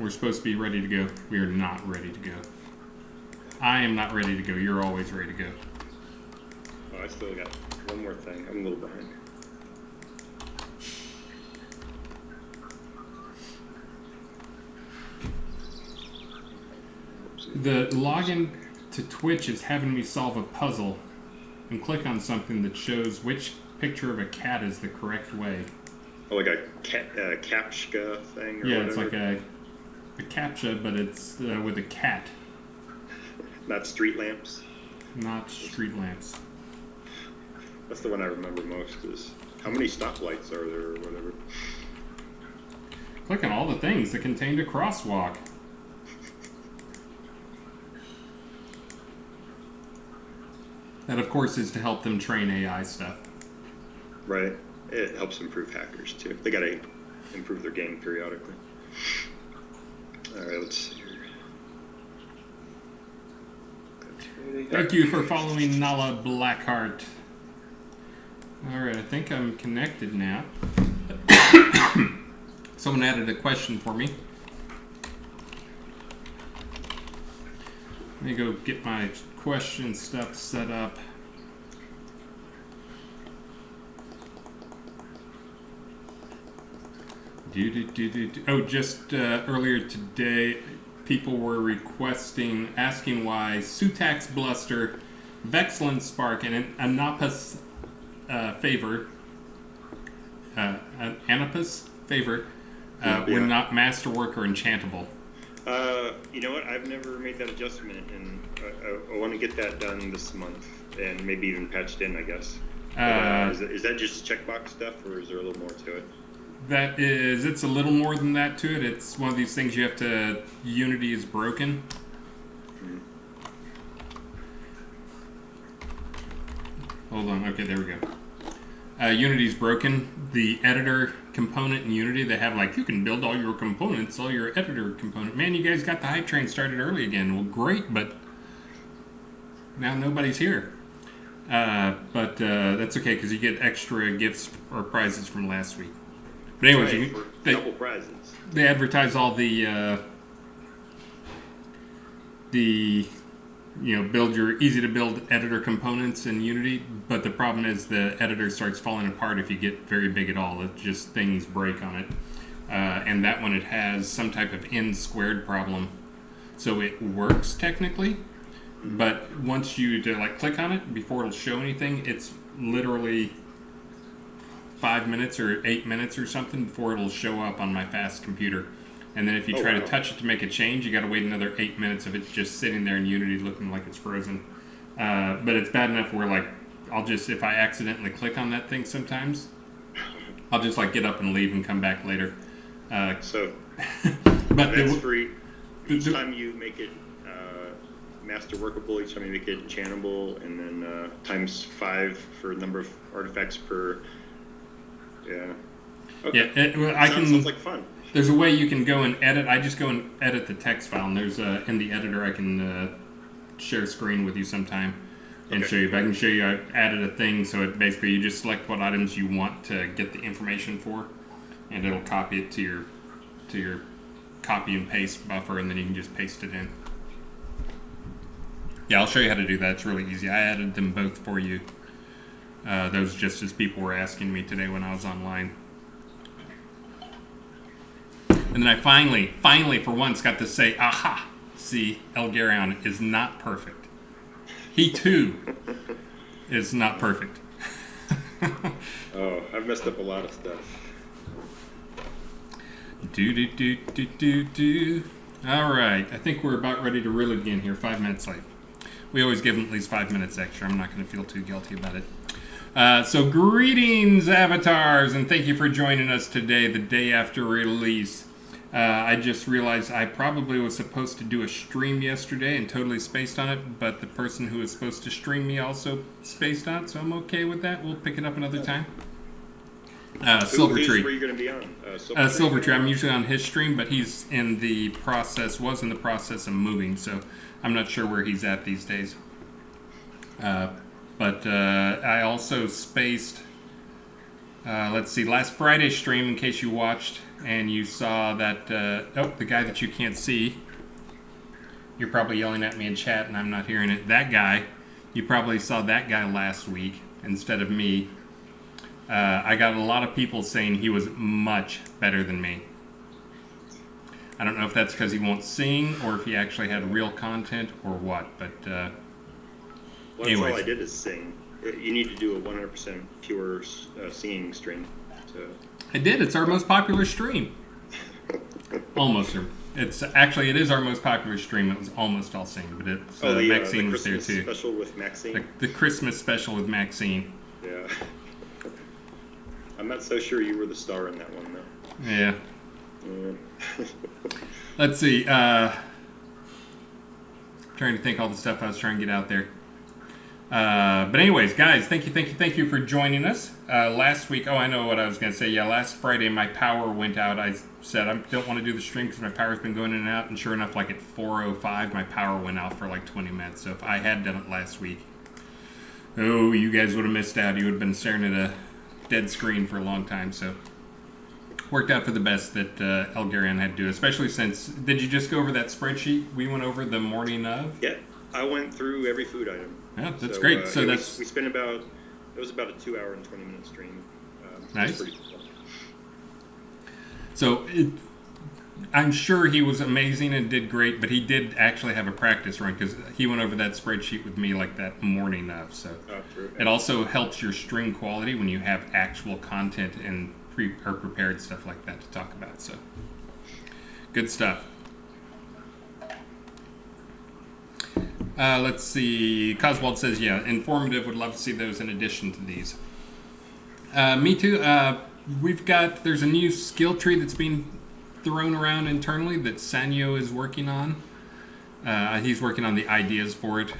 We're supposed to be ready to go. We are not ready to go. I am not ready to go. You're always ready to go. Oh, I still got one more thing. I'm a little behind. The login to Twitch is having me solve a puzzle and click on something that shows which picture of a cat is the correct way. Oh, like a captcha thing? Or yeah, whatever. It's like a captcha, but it's with a cat. Not street lamps? Not street lamps. That's the one I remember most, is how many stoplights are there or whatever. Click on all the things that contained a crosswalk. That, of course, is to help them train AI stuff. Right. It helps improve hackers, too. They gotta improve their game periodically. Alright, let's see here. Thank you for following Nala Blackheart. Alright, I think I'm connected now. Someone added a question for me. Let me go get my question stuff set up. Oh, just earlier today, people were asking why Sutax Bluster, Vexland Spark, and Anapus Favor, were not Masterwork or enchantable. You know what? I've never made that adjustment, and I want to get that done this month, and maybe even patched in, I guess. Is that just checkbox stuff, or is there a little more to it? It's a little more than that to it. It's one of these things you have to, Unity is broken. Hold on, okay, there we go. Unity's broken. The editor component in Unity, they have like, you can build all your components, all your editor component. Man, you guys got the hype train started early again. Well, great, but now nobody's here. But that's okay, because you get extra gifts or prizes from last week. But anyways, double prizes. They advertise all the build your easy to build editor components in Unity, but the problem is the editor starts falling apart if you get very big at all. It just, things break on it. And that one, it has some type of n squared problem. So it works technically, but once you click on it before it'll show anything, it's literally 5 minutes or 8 minutes or something before it'll show up on my fast computer. And then if you try to touch it to make a change, you got to wait another 8 minutes of it just sitting there in Unity looking like it's frozen. But it's bad enough where if I accidentally click on that thing sometimes, I'll just get up and leave and come back later. But that's free. Each time you make it master workable, each time you make it enchantable, and then times 5 for the number of artifacts per. Yeah. Okay. Yeah, sounds like fun. There's a way you can go and edit. I just go and edit the text file, and there's in the editor I can share screen with you sometime and show you. But I can show you I added a thing, so it basically you just select what items you want to get the information for, and it'll copy it to your copy and paste buffer, and then you can just paste it in. Yeah, I'll show you how to do that. It's really easy. I added them both for you. Those just as people were asking me today when I was online. And then I finally for once got to say, aha, see, Elgarion is not perfect. He too is not perfect. Oh, I've messed up a lot of stuff. All right, I think we're about ready to reel it again here, 5 minutes late. We always give them at least 5 minutes extra. I'm not going to feel too guilty about it. So greetings, avatars, and thank you for joining us today, the day after release. I just realized I probably was supposed to do a stream yesterday and totally spaced on it, but the person who was supposed to stream me also spaced on it, so I'm okay with that. We'll pick it up another time. Silvertree. Where are you going to be on? Silvertree. I'm usually on his stream, but he's was in the process of moving, so I'm not sure where he's at these days. But I also spaced Let's see, last Friday's stream, in case you watched and you saw that, the guy that you can't see, you're probably yelling at me in chat and I'm not hearing it. That guy, you probably saw that guy last week instead of me. I got a lot of people saying he was much better than me. I don't know if that's because he won't sing or if he actually had real content or what, but anyways. All I did is sing. You need to do a 100% pure singing stream. So. I did. It's our most popular stream. Almost. It is our most popular stream. It was almost all singing, but it's Maxine was there too. The Christmas special with Maxine. The Christmas special with Maxine. Yeah. I'm not so sure you were the star in that one though. Yeah. Let's see. Trying to think all the stuff I was trying to get out there. But anyways, guys, thank you for joining us. Last week, I know what I was going to say. Yeah, last Friday my power went out. I said I don't want to do the stream because my power's been going in and out. And sure enough, like at 4:05, my power went out for like 20 minutes. So if I had done it last week, you guys would have missed out. You would have been staring at a dead screen for a long time. So worked out for the best that Elgarion had to do, especially since, did you just go over that spreadsheet we went over the morning of? Yeah, I went through every food item. Yeah, that's great. So we spent it was about a 2-hour and 20-minute stream. Nice. Pretty cool. So I'm sure he was amazing and did great, but he did actually have a practice run because he went over that spreadsheet with me like that morning of. So true. It also helps your stream quality when you have actual content and prepared stuff like that to talk about. So good stuff. Let's see. Coswald says, yeah, informative. Would love to see those in addition to these. Me too. There's a new skill tree that's being thrown around internally that Sanyo is working on. He's working on the ideas for it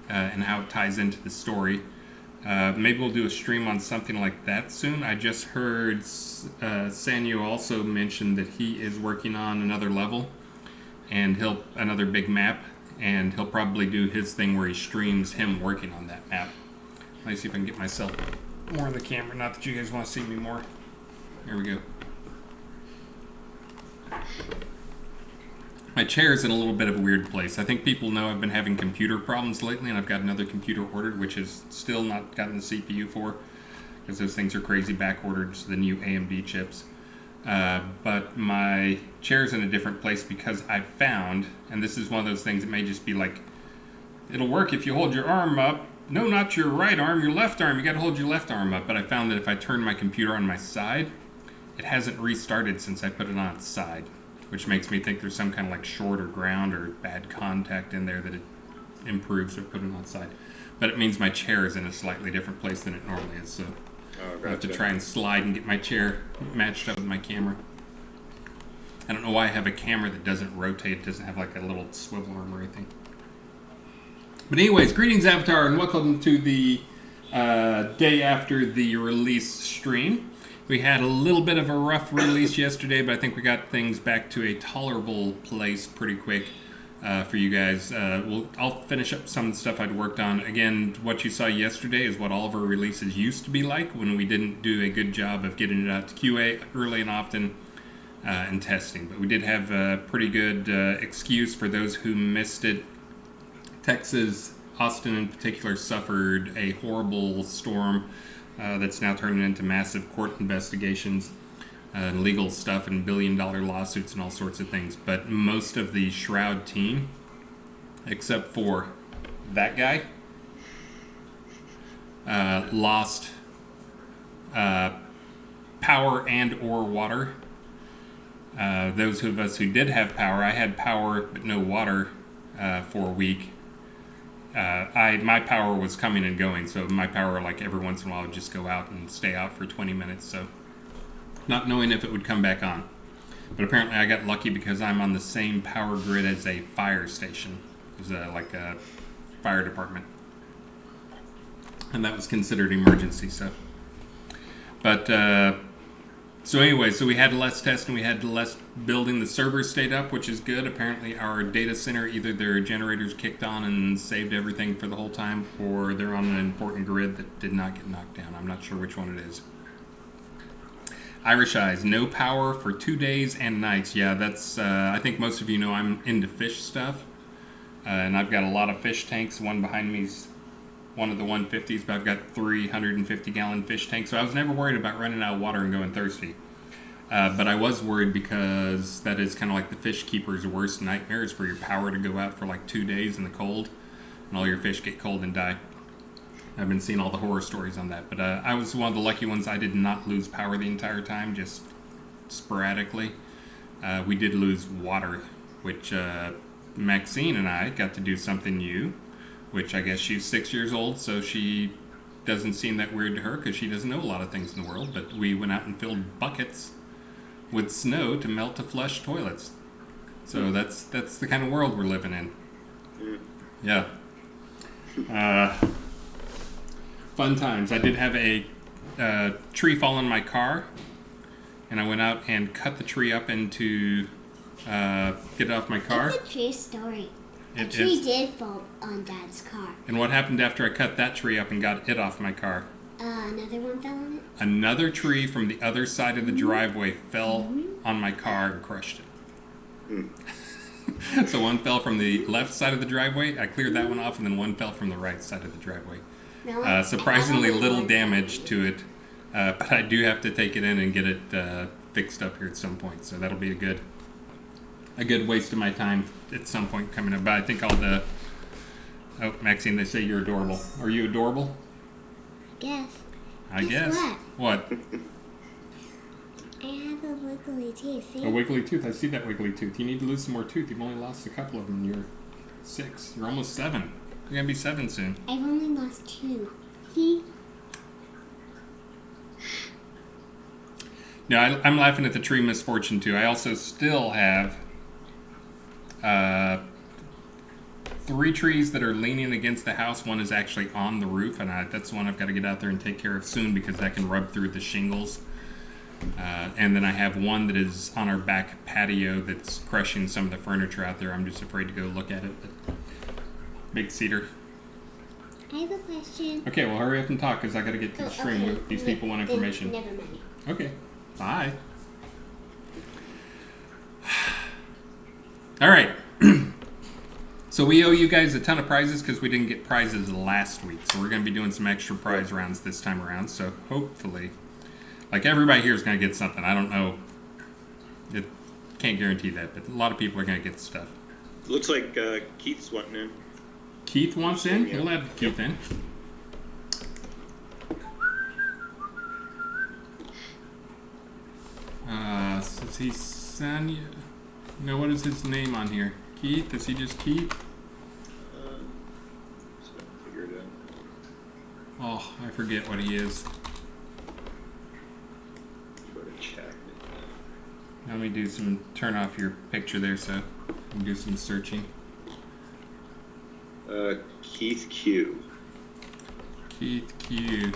and how it ties into the story. Maybe we'll do a stream on something like that soon. I just heard Sanyo also mention that he is working on another level and another big map, and he'll probably do his thing where he streams him working on that map. Let me see if I can get myself more in the camera. Not that you guys want to see me more. There we go. My chair is in a little bit of a weird place. I think people know I've been having computer problems lately, and I've got another computer ordered, which is still not gotten the CPU for, because those things are crazy back-ordered to the new AMD chips. But my chair's in a different place because I found, and this is one of those things that may just be like, it'll work if you hold your arm up. No, not your right arm, your left arm. You got to hold your left arm up. But I found that if I turn my computer on my side, it hasn't restarted since I put it on its side, which makes me think there's some kind of like short or ground or bad contact in there that it improves or put it on its side. But it means my chair is in a slightly different place than it normally is. So I have to try and slide and get my chair matched up with my camera. I don't know why I have a camera that doesn't rotate. It doesn't have like a little swivel arm or anything. But anyways, greetings Avatar, and welcome to the day after the release stream. We had a little bit of a rough release yesterday, but I think we got things back to a tolerable place pretty quick for you guys. I'll finish up some of the stuff I'd worked on. Again, what you saw yesterday is what all of our releases used to be like when we didn't do a good job of getting it out to QA early and often and testing. But we did have a pretty good excuse for those who missed it. Texas, Austin in particular, suffered a horrible storm that's now turning into massive court investigations, legal stuff, and billion-dollar lawsuits and all sorts of things. But most of the Shroud team, except for that guy, lost power and or water. Those of us who did have power, I had power but no water for a week. My power was coming and going, so my power, like every once in a while, would just go out and stay out for 20 minutes, so not knowing if it would come back on. But apparently I got lucky because I'm on the same power grid as a fire station. It was like a fire department. And that was considered emergency, so. But, so anyway, so we had less testing, we had less building. The servers stayed up, which is good. Apparently our data center, either their generators kicked on and saved everything for the whole time, or they're on an important grid that did not get knocked down. I'm not sure which one it is. Irish Eyes, no power for 2 days and nights. Yeah, that's, I think most of you know I'm into fish stuff. And I've got a lot of fish tanks. One behind me's one of the 150s, but I've got 350-gallon fish tanks. So I was never worried about running out of water and going thirsty. But I was worried because that is kind of like the fish keeper's worst nightmare is for your power to go out for like 2 days in the cold, and all your fish get cold and die. I've been seeing all the horror stories on that. But I was one of the lucky ones. I did not lose power the entire time, just sporadically. We did lose water, which Maxine and I got to do something new, which I guess she's 6 years old, so she doesn't seem that weird to her because she doesn't know a lot of things in the world. But we went out and filled buckets with snow to melt to flush toilets. So that's the kind of world we're living in. Yeah. Fun times. I did have a tree fall in my car, and I went out and cut the tree up into get it off my car. It's a true story. A tree did fall on Dad's car. And what happened after I cut that tree up and got it off my car? Another one fell on it? Another tree from the other side of the driveway fell on my car and crushed it. So one fell from the left side of the driveway. I cleared that one off, and then one fell from the right side of the driveway. Surprisingly little damage to it, but I do have to take it in and get it fixed up here at some point. So that'll be a good waste of my time at some point coming up. But I think all the... Oh, Maxine, they say you're adorable. Are you adorable? I guess. What? I have a wiggly tooth. See? A wiggly tooth. I see that wiggly tooth. You need to lose some more teeth. You've only lost a couple of them. You're 6. You're almost 7. You're going to be 7 soon. I've only lost 2. See? No, I'm laughing at the tree misfortune, too. I also still have 3 trees that are leaning against the house. One is actually on the roof, and that's the one I've got to get out there and take care of soon because that can rub through the shingles. And then I have one that is on our back patio that's crushing some of the furniture out there. I'm just afraid to go look at it. But big cedar. I have a question. Okay, well, hurry up and talk because I got to get to the stream. Okay. These people want information. Never mind. Okay, bye. All right. So we owe you guys a ton of prizes because we didn't get prizes last week. So we're going to be doing some extra prize rounds this time around. So hopefully, like everybody here is going to get something. I don't know. It can't guarantee that, but a lot of people are going to get stuff. Looks like Keith's wanting in. Keith wants in? Yeah. We'll have Keith in. Is he Sanya? No, what is his name on here? Keith? Is he just Keith? Figure it out. Oh, I forget what he is. Go to chat. Let me turn off your picture there so I can do some searching. Keith Q. Keith Q.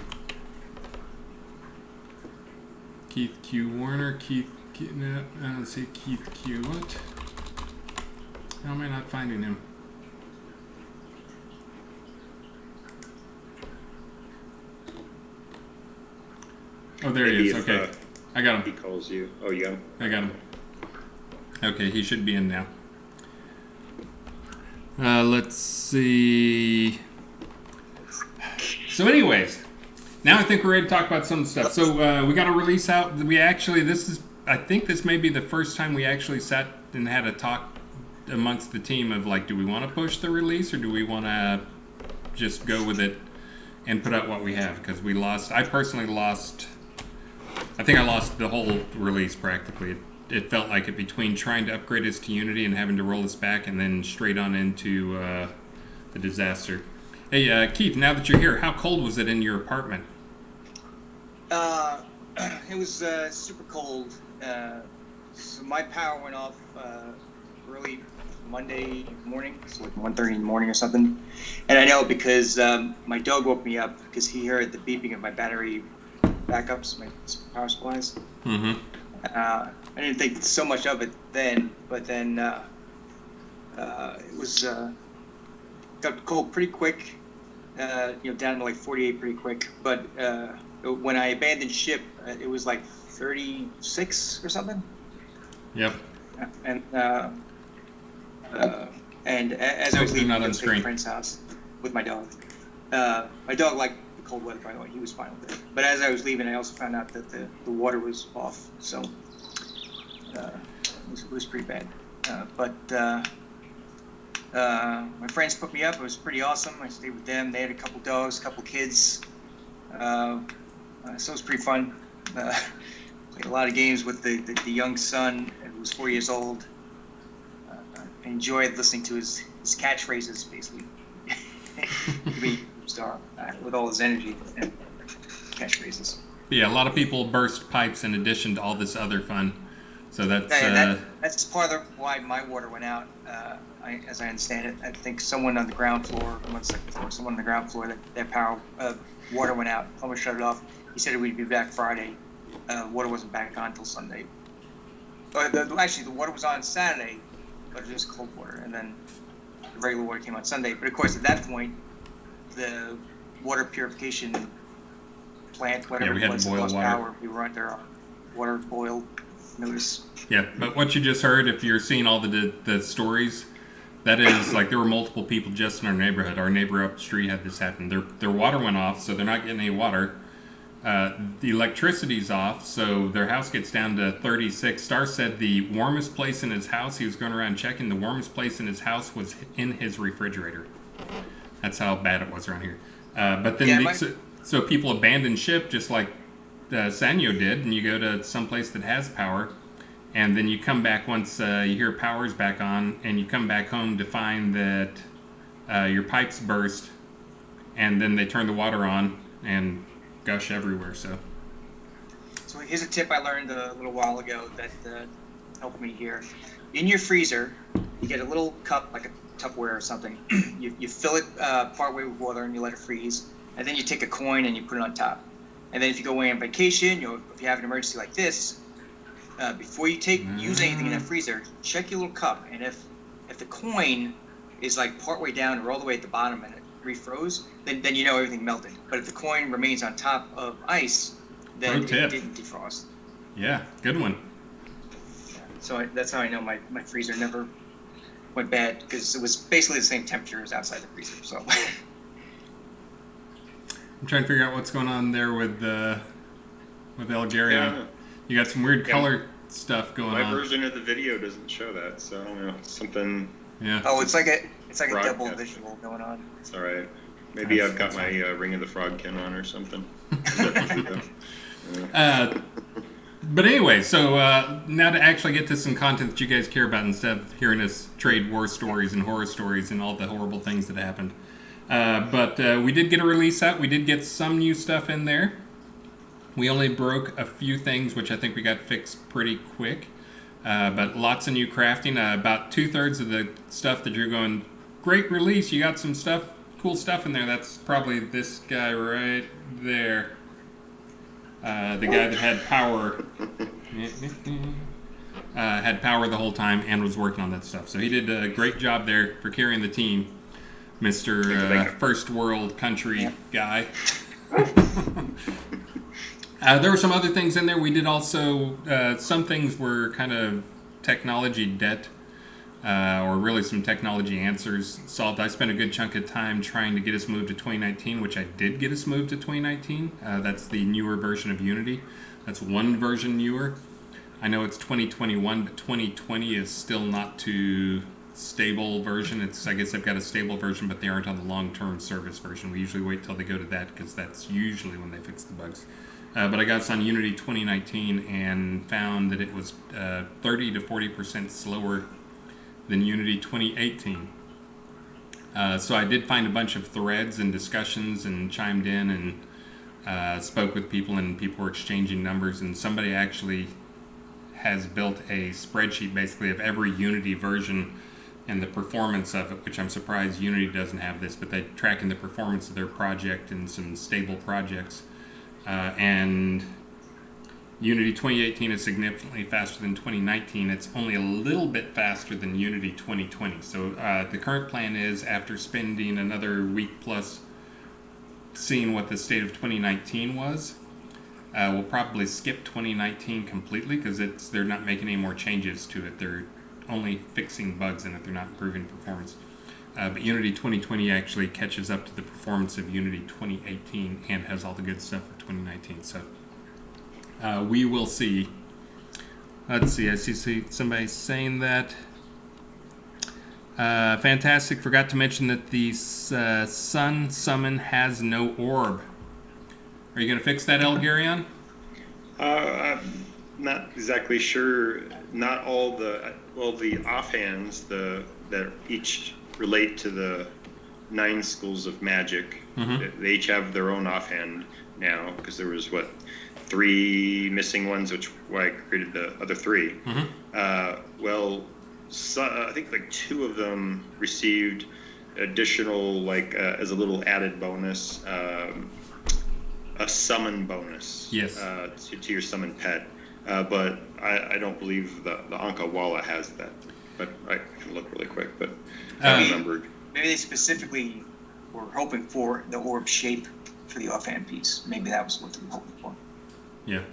Keith Q Warner. No, I don't see Keith Q. What? How am I not finding him? Oh, there he is. Okay. I got him. He calls you. Oh, you got him? I got him. Okay, he should be in now. Let's see. So anyways, now I think we're ready to talk about some stuff. So we got a release out. I think this may be the first time we actually sat and had a talk amongst the team of like, do we want to push the release or do we want to just go with it and put out what we have? Because I personally lost, I think I lost the whole release practically. It felt like it between trying to upgrade us to Unity and having to roll us back and then straight on into the disaster. Hey, Keith, now that you're here, how cold was it in your apartment? It was super cold. So my power went off early Monday morning, so like 1:30 in the morning or something. And I know because my dog woke me up because he heard the beeping of my battery backups, my power supplies. Mm-hmm. I didn't think so much of it then, but then it was got cold pretty quick. down to like 48 pretty quick. But when I abandoned ship, it was like 36 or something. Yep. And as I was leaving, not I on was at a screen. friend's house with my dog. My dog liked the cold weather, by the way. He was fine with it. But as I was leaving, I also found out that the water was off. So it was pretty bad. My friends put me up. It was pretty awesome. I stayed with them. They had a couple dogs, a couple kids. So it was pretty fun. Played a lot of games with the young son, who was 4 years old. I enjoyed listening to his catchphrases, basically. Be a star with all his energy and catchphrases. Yeah, a lot of people burst pipes in addition to all this other fun. So that's that's part of why my water went out. As I understand it, I think someone on the ground floor, someone on the ground floor, their power water went out. Plumber shut it off. He said we'd be back Friday. Water wasn't back on until Sunday. Actually, the water was on Saturday, but it was just cold water, and then the regular water came on Sunday. But of course, at that point, the water purification plant, whatever we had it was, to boil lost water. power. We were under water boil notice. Yeah, but what you just heard, if you're seeing all the stories, that is like there were multiple people just in our neighborhood. Our neighbor up the street had this happen. Their water went off, so they're not getting any water. The electricity's off, so their house gets down to 36. Star said the warmest place in his house, he was going around checking, the warmest place in his house was in his refrigerator. That's how bad it was around here. But then, so people abandon ship just like Sanyo did, and you go to some place that has power, and then you come back once you hear power's back on, and you come back home to find that your pipes burst, and then they turn the water on and gush everywhere. So here's a tip I learned a little while ago that helped me here. In your freezer, you get a little cup, like a Tupperware or something. you fill it partway with water and you let it freeze, and then you take a coin and you put it on top. And then if you go away on vacation, if you have an emergency like this, before you use anything in that freezer, check your little cup, and if the coin is like partway down or all the way at the bottom and it refroze, then you know everything melted. But if the coin remains on top of ice, then it didn't defrost. Yeah, good one. So that's how I know my freezer never went bad, because it was basically the same temperature as outside the freezer. So I'm trying to figure out what's going on there with Elgarion. Yeah. You got some weird color stuff going on. My version of the video doesn't show that, so I don't know, something. Yeah. Oh, it's like a double visual going on. It's all right. Maybe I've got my Ring of the Frogkin on or something. But anyway, so now to actually get to some content that you guys care about instead of hearing us trade war stories and horror stories and all the horrible things that happened. But we did get a release out. We did get some new stuff in there. We only broke a few things, which I think we got fixed pretty quick. But lots of new crafting. About 2/3 of the stuff that you're going, great release, you got some stuff, cool stuff in there. That's probably this guy right there. The guy that had power. Had power the whole time and was working on that stuff. So he did a great job there for carrying the team, Mr. First World Country guy. There were some other things in there. We did also, some things were kind of technology debt, or really some technology answers solved. I spent a good chunk of time trying to get us moved to 2019, which I did get us moved to 2019. That's the newer version of Unity. That's one version newer. I know it's 2021, but 2020 is still not too stable version. I guess they've got a stable version, but they aren't on the long-term service version. We usually wait till they go to that, because that's usually when they fix the bugs. But I got us on Unity 2019 and found that it was 30 to 40% slower than Unity 2018. So I did find a bunch of threads and discussions and chimed in and spoke with people, and people were exchanging numbers, and somebody actually has built a spreadsheet basically of every Unity version and the performance of it, which I'm surprised Unity doesn't have this, but they're tracking the performance of their project and some stable projects. And Unity 2018 is significantly faster than 2019. It's only a little bit faster than Unity 2020. So the current plan is, after spending another week plus seeing what the state of 2019 was. We'll probably skip 2019 completely because they're not making any more changes to it. They're only fixing bugs in it. They're not improving performance. But Unity 2020 actually catches up to the performance of Unity 2018 and has all the good stuff for 2019. So we will see. Let's see. I see somebody saying that. Fantastic. Forgot to mention that the Sun Summon has no orb. Are you going to fix that, Elgarion? I'm not exactly sure. Not all the offhands that each relate to the 9 schools of magic. Mm-hmm. They each have their own offhand now because there was 3 missing ones, which why I created the other 3. Mm-hmm. I think 2 of them received additional as a little added bonus, a summon bonus. Yes. To your summon pet, but I don't believe the Anka Walla has that. But I can look really quick. But I remembered. Maybe they specifically were hoping for the orb shape for the offhand piece. Maybe that was what they were hoping for. Yeah.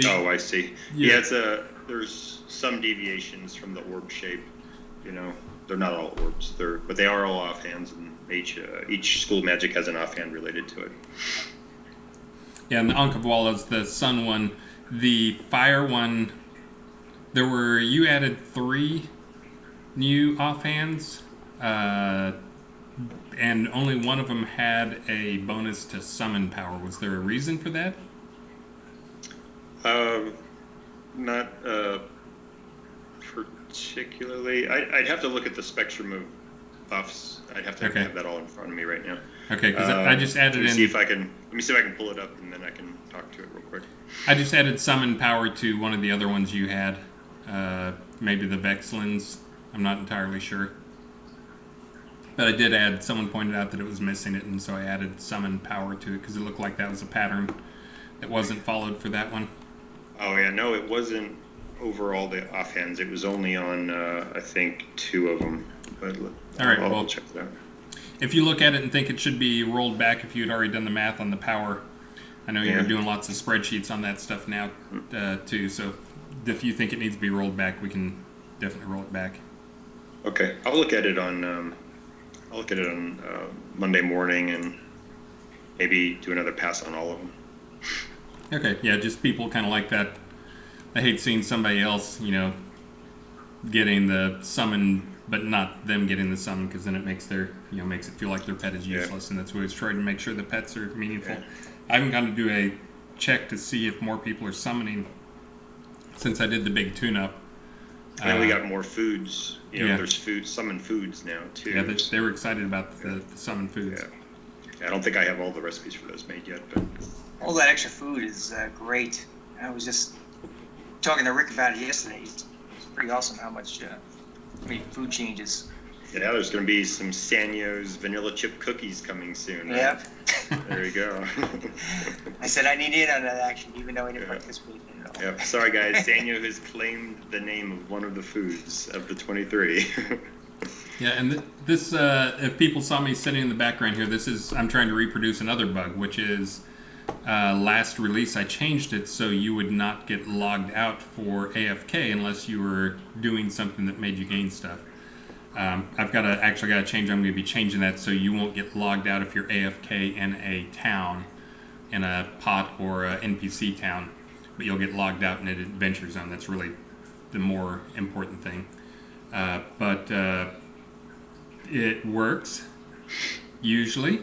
I see. Yeah, there's some deviations from the orb shape. They're not all orbs. But they are all offhands, and each school of magic has an offhand related to it. Yeah, and the Ankh-Walla is the sun one. The fire one, you added 3 new offhands, and only one of them had a bonus to summon power. Was there a reason for that? Not particularly. I'd have to look at the spectrum of buffs. I'd have to have that all in front of me right now. Okay, because I just added in. Let me see if I can pull it up, and then I can talk to it real quick. I just added summon power to one of the other ones you had. Maybe the Vexlins. I'm not entirely sure. But I did add. Someone pointed out that it was missing it, and so I added summon power to it because it looked like that was a pattern that wasn't followed for that one. Oh yeah, no, it wasn't over all the offhands. It was only on I think 2 of them. But all right, I'll check that out. If you look at it and think it should be rolled back, if you had already done the math on the power, I know you're doing lots of spreadsheets on that stuff now too. So if you think it needs to be rolled back, we can definitely roll it back. Okay, I'll look at it on Monday morning and maybe do another pass on all of them. Okay, yeah, just people kind of like that. I hate seeing somebody else, getting the summon, but not them getting the summon, because then it makes makes it feel like their pet is useless, and that's why I was trying to make sure the pets are meaningful. Yeah. I haven't gone to do a check to see if more people are summoning since I did the big tune-up. And we got more foods. There's summon foods now too. Yeah, they were excited about the summon foods. Yeah, I don't think I have all the recipes for those made yet, but all that extra food is great. I was just talking to Rick about it yesterday. It's pretty awesome how many food changes. Yeah, there's going to be some Sanyo's vanilla chip cookies coming soon. Right? Yep. There you go. I said I need in on that action, even though I didn't participate in it all. Yep. Sorry, guys. Sanyo has claimed the name of one of the foods of the 23. Yeah, and this, if people saw me sitting in the background here, I'm trying to reproduce another bug, which is last release I changed it so you would not get logged out for AFK unless you were doing something that made you gain stuff. I've got to change. I'm going to be changing that so you won't get logged out if you're AFK in a town, in a pot or a NPC town, but you'll get logged out in an adventure zone. That's really the more important thing. But it works usually,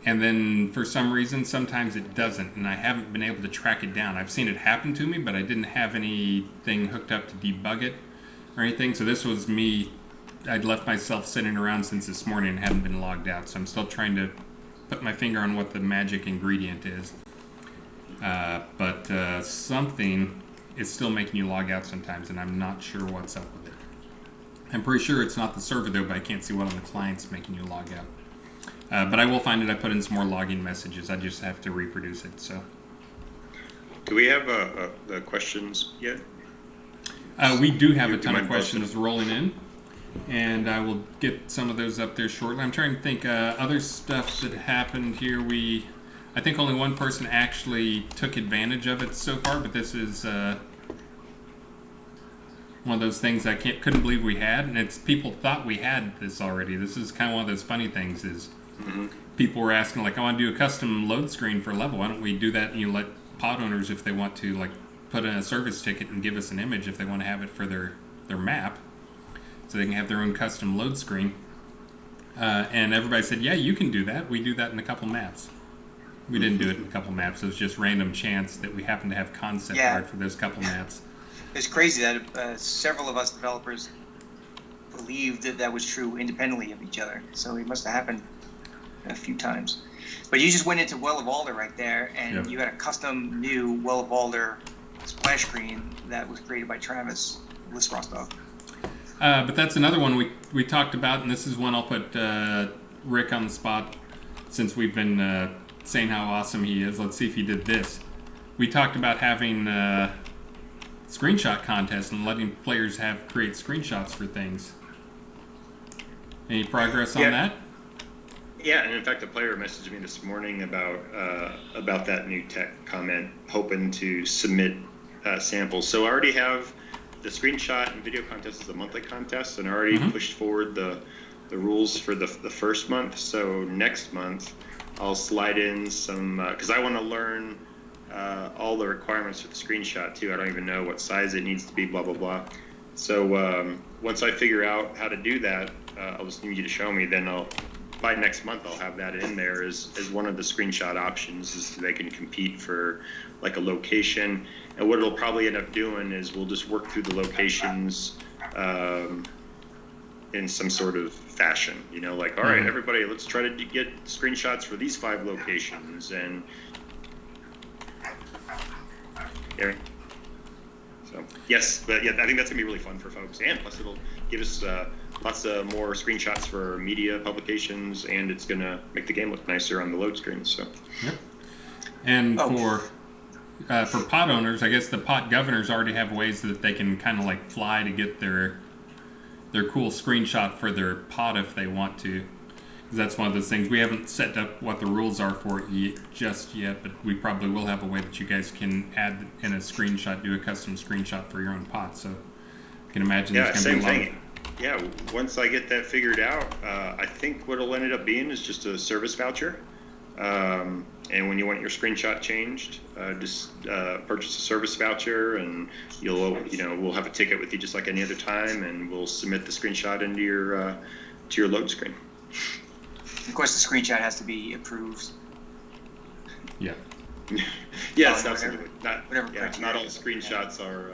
and then for some reason sometimes it doesn't, and I haven't been able to track it down. I've seen it happen to me, but I didn't have anything hooked up to debug it or anything. So this was me. I'd left myself sitting around since this morning and hadn't been logged out, so I'm still trying to put my finger on what the magic ingredient is. But something is still making you log out sometimes, and I'm not sure what's up with it. I'm pretty sure it's not the server though, but I can't see what on the client's making you log out. But I will find it. I put in some more login messages. I just have to reproduce it. So. Do we have the questions yet? We do have a ton of questions rolling in. And I will get some of those up there shortly. I'm trying to think other stuff that happened here. I think only one person actually took advantage of it so far, but this is one of those things I couldn't believe we had, and it's people thought we had this already. This is kind of one of those funny things is people were asking, like, I want to do a custom load screen for a level. Why don't we do that? And you let pod owners, if they want to, like, put in a service ticket and give us an image if they want to have it for their map, so they can have their own custom load screen. And everybody said, yeah, you can do that. We do that in a couple maps. We didn't do it in a couple maps. It was just random chance that we happened to have concept art for those couple maps. It's crazy that several of us developers believed that was true independently of each other. So it must have happened a few times. But you just went into Well of Alder right there, and you had a custom new Well of Alder splash screen that was created by Travis Rostov. But that's another one we talked about, and this is one I'll put Rick on the spot since we've been saying how awesome he is. Let's see if he did this. We talked about having screenshot contests and letting players create screenshots for things. Any progress on that? Yeah, and in fact, a player messaged me this morning about that new tech comment, hoping to submit samples. So I already have the screenshot and video contest is a monthly contest, and I already pushed forward the rules for the first month. So next month, I'll slide in some because I want to learn all the requirements for the screenshot too. I don't even know what size it needs to be, blah blah blah. So once I figure out how to do that, I'll just need you to show me. Then by next month I'll have that in there as one of the screenshot options, is so they can compete for like a location. And what it'll probably end up doing is we'll just work through the locations in some sort of fashion, like, all right, everybody, let's try to get screenshots for these 5 locations. And so yes, but yeah, I think that's gonna be really fun for folks, and plus it'll give us lots of more screenshots for media publications, and it's gonna make the game look nicer on the load screen. So and for pod owners, I guess the pod governors already have ways that they can kind of like fly to get their cool screenshot for their pod if they want to. Because that's one of those things. We haven't set up what the rules are for it just yet, but we probably will have a way that you guys can add in a screenshot, do a custom screenshot for your own pod. So you can imagine there's going to be a lot of... Yeah, once I get that figured out, I think what it'll end up being is just a service voucher. And when you want your screenshot changed, just purchase a service voucher, and we'll have a ticket with you just like any other time, and we'll submit the screenshot into your to your load screen. Of course, the screenshot has to be approved. Yeah. Yes, absolutely. Not all screenshots are.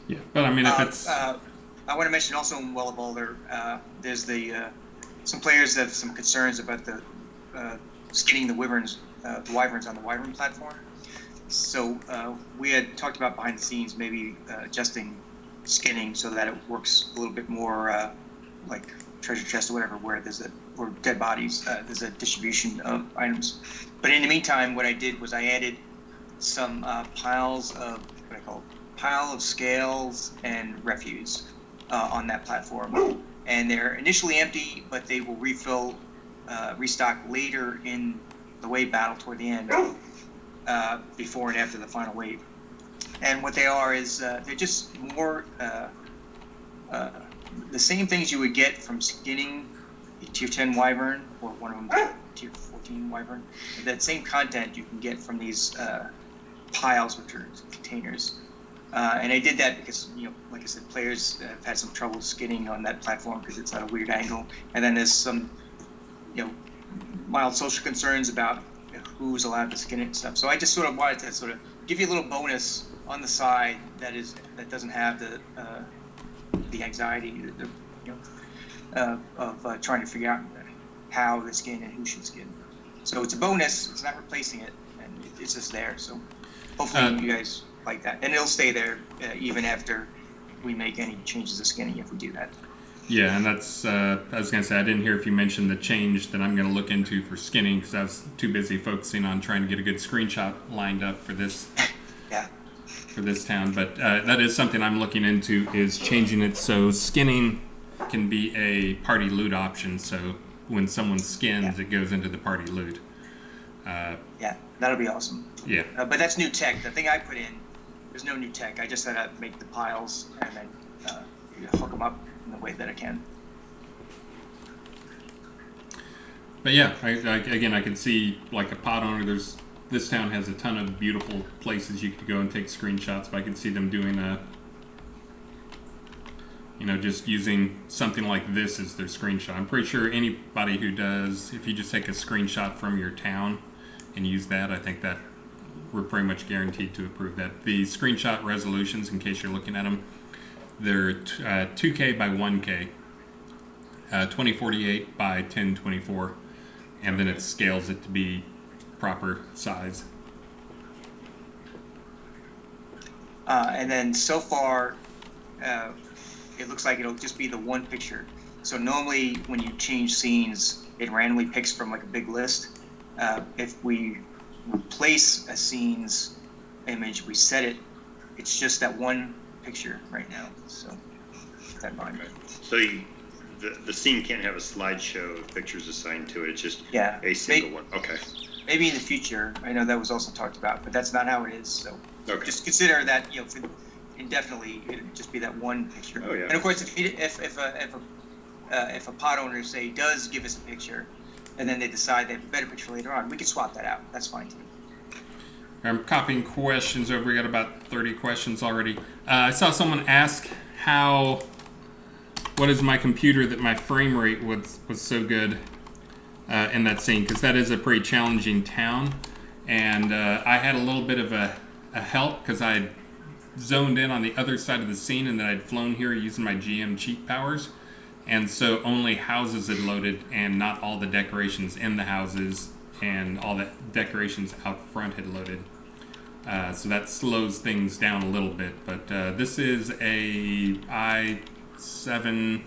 Yeah, but I mean, if it's... I want to mention also in Well of Alder, there's some players have some concerns about the skinning the wyverns on the wyvern platform. So we had talked about behind the scenes maybe adjusting skinning so that it works a little bit more like treasure chest or whatever, where or dead bodies, there's a distribution of items. But in the meantime, what I did was I added some piles of pile of scales and refuse on that platform, and they're initially empty, but they will restock later in the wave battle toward the end, before and after the final wave. And what they are is they're just more the same things you would get from skinning a tier 10 wyvern, or one of them tier 14 wyvern. That same content you can get from these piles, which are containers. And I did that because, like I said, players have had some trouble skinning on that platform because it's at a weird angle. And then there's some, mild social concerns about who's allowed to skin it and stuff. So I just sort of wanted to sort of give you a little bonus on the side that doesn't have the anxiety of trying to figure out how to skin and who should skin. So it's a bonus. It's not replacing it, and it's just there. So hopefully you guys like that, and it'll stay there even after we make any changes to skinning if we do that. Yeah, and that's I was going to say, I didn't hear if you mentioned the change that I'm going to look into for skinning, because I was too busy focusing on trying to get a good screenshot lined up for this. Yeah. for this town, but that is something I'm looking into, is changing it so skinning can be a party loot option. So when someone skins, it goes into the party loot. Yeah, that'll be awesome. Yeah. But that's new tech. The thing I put in, there's no new tech. I just had to make the piles and then hook them up in the way that I can. But yeah, again, I can see like a pod owner. This town has a ton of beautiful places you could go and take screenshots, but I can see them doing just using something like this as their screenshot. I'm pretty sure anybody who does, if you just take a screenshot from your town and use that, I think that we're pretty much guaranteed to approve that. The screenshot resolutions, in case you're looking at them, they're 2K by 1K, 2048 by 1024, and then it scales it to be proper size. And then so far, it looks like it'll just be the one picture. So normally when you change scenes, it randomly picks from like a big list. If we replace a scene's image, we set it, it's just that one picture right now. So keep that in mind. So the scene can't have a slideshow of pictures assigned to it. It's just a single one. Okay. Maybe in the future. I know that was also talked about, but that's not how it is. So just consider that, for indefinitely, it'd just be that one picture. Oh, yeah. And of course, if a pod owner does give us a picture, and then they decide they have a better picture later on, we can swap that out. That's fine too. I'm copying questions over. We got about 30 questions already. I saw someone ask what is my computer that my frame rate was so good in that scene, because that is a pretty challenging town, and I had a little bit of a help because I zoned in on the other side of the scene, and then I'd flown here using my GM cheat powers, and so only houses had loaded and not all the decorations in the houses, and all the decorations out front had loaded. So that slows things down a little bit, but this is a i7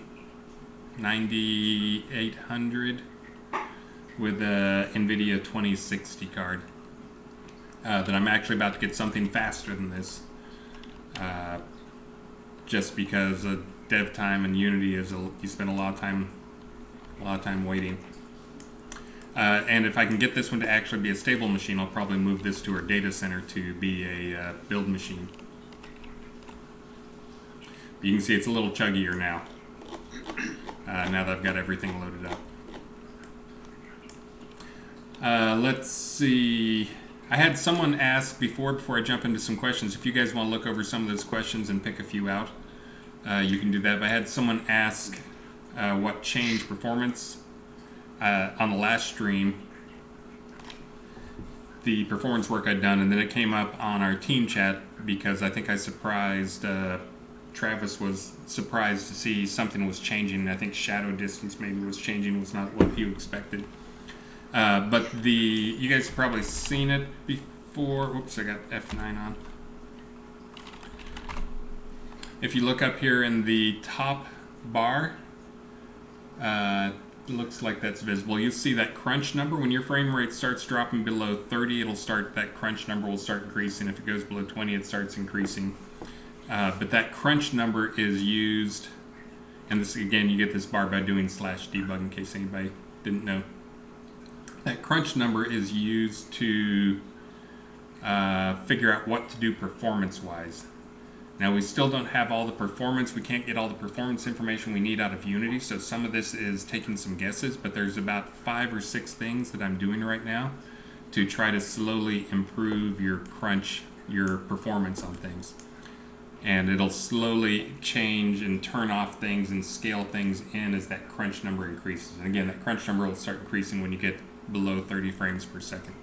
9800 with a NVIDIA 2060 card that I'm actually about to get something faster than this, just because dev time and Unity you spend a lot of time waiting. And if I can get this one to actually be a stable machine, I'll probably move this to our data center to be a build machine. You can see it's a little chuggier now, now that I've got everything loaded up. Let's see. I had someone ask before I jump into some questions, if you guys want to look over some of those questions and pick a few out, you can do that. But I had someone ask what changed performance on the last stream, the performance work I'd done, and then it came up on our team chat because I think I surprised Travis was surprised to see something was changing. I think shadow distance maybe was changing, was not what he expected. But you guys have probably seen it before. Whoops, I got F9 on. If you look up here in the top bar, looks like that's visible. You'll see that crunch number. When your frame rate starts dropping below 30, that crunch number will start increasing. If it goes below 20, it starts increasing. But that crunch number is used, and this again, you get this bar by doing /debug in case anybody didn't know. That crunch number is used to figure out what to do performance-wise. Now, we still don't have all the performance. We can't get all the performance information we need out of Unity, so some of this is taking some guesses, but there's about 5 or 6 things that I'm doing right now to try to slowly improve your performance on things. And it'll slowly change and turn off things and scale things in as that crunch number increases. And again, that crunch number will start increasing when you get below 30 frames per second.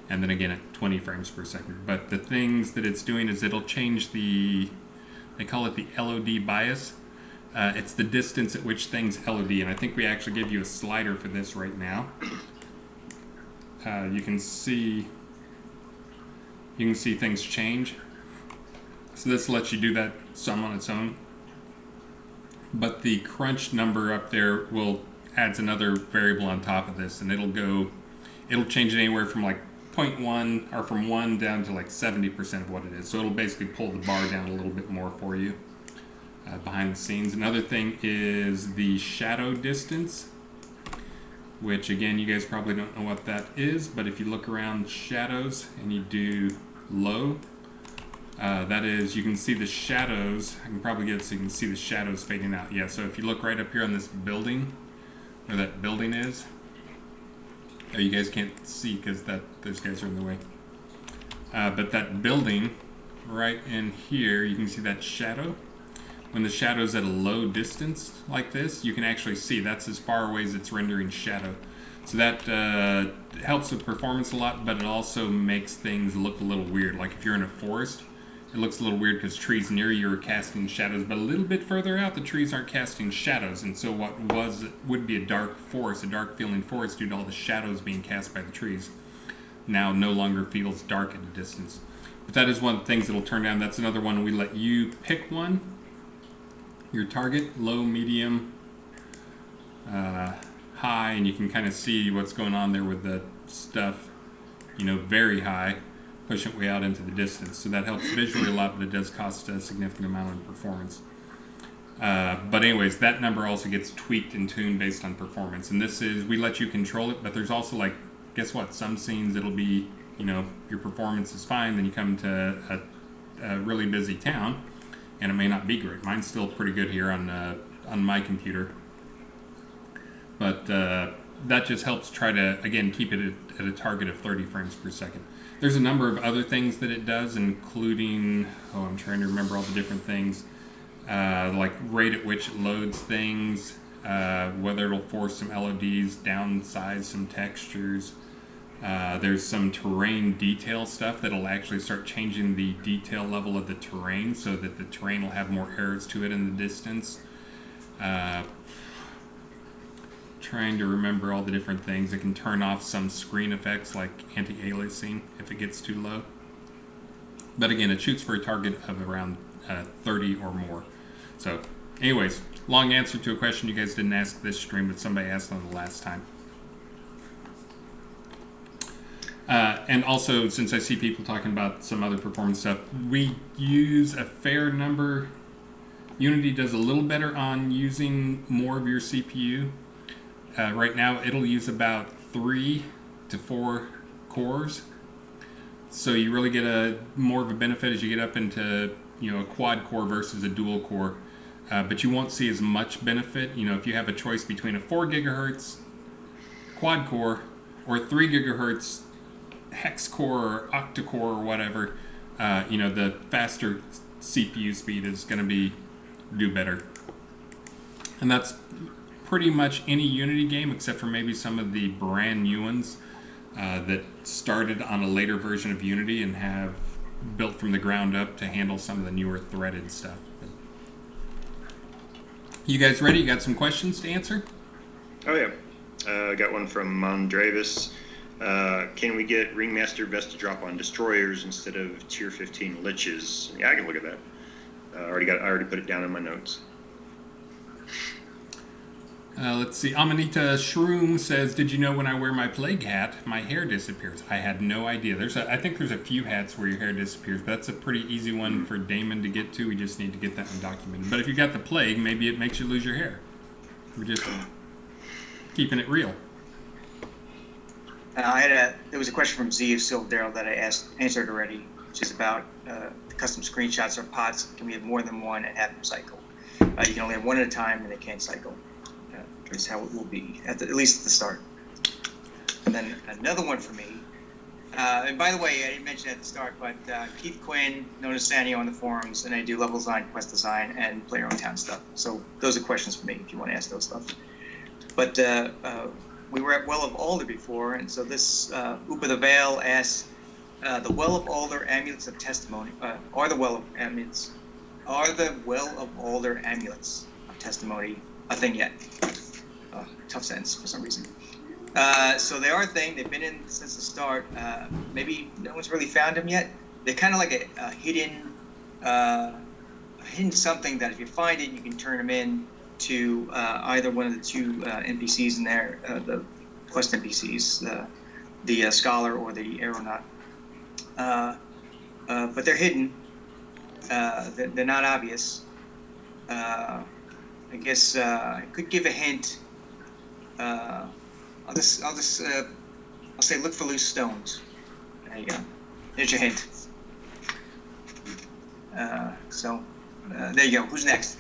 And then again at 20 frames per second. But the things that it's doing is it'll change they call it the LOD bias. It's the distance at which things LOD. And I think we actually give you a slider for this right now. You can see things change. So this lets you do that some on its own. But the crunch number up there adds another variable on top of this, and it'll change it anywhere from like 0.1 or from 1 down to like 70% of what it is. So it'll basically pull the bar down a little bit more for you behind the scenes. Another thing is the shadow distance, which again, you guys probably don't know what that is, but if you look around shadows and you do low, that is, you can see the shadows. I can probably get it so you can see the shadows fading out. Yeah, so if you look right up here on this building, where that building is, oh, you guys can't see because those guys are in the way. But that building right in here, you can see that shadow. When the shadow's at a low distance like this, you can actually see that's as far away as it's rendering shadow. So that helps with performance a lot, but it also makes things look a little weird. Like if you're in a forest, it looks a little weird because trees near you are casting shadows, but a little bit further out, the trees aren't casting shadows. And so what would be a dark forest, a dark feeling forest due to all the shadows being cast by the trees, now no longer feels dark at a distance. But that is one of the things that'll turn down. That's another one we let you pick one. Your target, low, medium, high, and you can kind of see what's going on there with the stuff, very high, push it way out into the distance. So that helps visually a lot, but it does cost a significant amount in performance. But anyways, that number also gets tweaked and tuned based on performance. And this is, we let you control it, but there's also like, guess what? Some scenes it'll be, your performance is fine, then you come to a really busy town, and it may not be great. Mine's still pretty good here on my computer. But that just helps try to, again, keep it at a target of 30 frames per second. There's a number of other things that it does, including, I'm trying to remember all the different things, like rate at which it loads things, whether it'll force some LODs, downsize some textures. There's some terrain detail stuff that'll actually start changing the detail level of the terrain so that the terrain will have more errors to it in the distance. Trying to remember all the different things. It can turn off some screen effects like anti-aliasing if it gets too low. But again, it shoots for a target of around 30 or more. So anyways, long answer to a question you guys didn't ask this stream, but somebody asked on the last time. And also, since I see people talking about some other performance stuff, we use a fair number. Unity does a little better on using more of your CPU. Right now, it'll use about 3 to 4 cores. So you really get more of a benefit as you get up into a quad core versus a dual core. But you won't see as much benefit. If you have a choice between a 4 gigahertz quad core or a 3 gigahertz hex core or octa core or whatever, the faster CPU speed is going to do better. And that's pretty much any Unity game except for maybe some of the brand new ones that started on a later version of Unity and have built from the ground up to handle some of the newer threaded stuff. You guys ready? You got some questions to answer? Oh yeah, I got one from Mondravis. Can we get Ringmaster Vest to drop on destroyers instead of tier 15 liches? Yeah, I can look at that. I already put it down in my notes. Let's see. Amanita Shroom says, "Did you know when I wear my plague hat, my hair disappears?" I had no idea. I think there's a few hats where your hair disappears, but that's a pretty easy one for Damon to get to. We just need to get that one documented. But if you got the plague, maybe it makes you lose your hair. We're just keeping it real. There was a question from Z of Silverdale that I answered already, which is about custom screenshots or pots. Can we have more than one and have them cycle? You can only have one at a time, and they can't cycle. Is how it will be at least at the start. And then another one for me. And by the way, I didn't mention at the start, but Keith Quinn, known as Sanio on the forums, and I do level design, quest design, and player own town stuff. So those are questions for me if you want to ask those stuff. But we were at Well of Alder before, and so this Upa the Veil asks, the Well of Alder amulets of testimony are the Well of Alder amulets of testimony a thing yet? Tough sentence for some reason. So they are a thing. They've been in since the start. Maybe no one's really found them yet. They're kind of like a hidden something that if you find it, you can turn them in to either one of the two NPCs in there, the quest NPCs, the scholar or the aeronaut. But they're hidden. They're not obvious. I guess I could give a hint. I'll say look for loose stones. There you go. There's your hint. There you go. Who's next?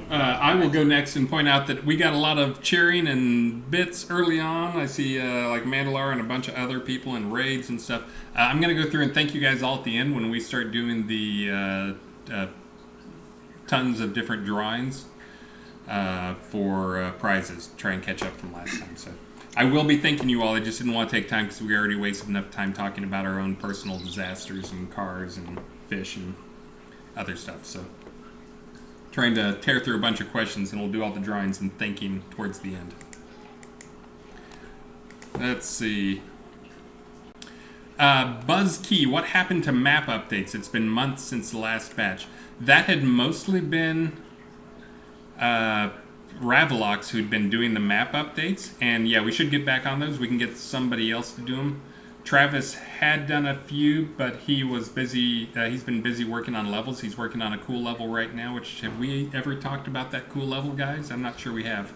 I will go next and point out that we got a lot of cheering and bits early on. I see like Mandalore and a bunch of other people and raids and stuff. I'm going to go through and thank you guys all at the end when we start doing the tons of different drawings for prizes. Try and catch up from last time. So I will be thanking you all. I just didn't want to take time because we already wasted enough time talking about our own personal disasters and cars and fish and other stuff. So trying to tear through a bunch of questions, and we'll do all the drawings and thinking towards the end. Let's see. Buzz Key, what happened to map updates? It's been months since the last batch. That had mostly been Ravelox who'd been doing the map updates, and yeah, we should get back on those. We can get somebody else to do them. Travis had done a few, but he was busy. He's been busy working on levels. He's working on a cool level right now, which, have we ever talked about that cool level, guys? I'm not sure we have.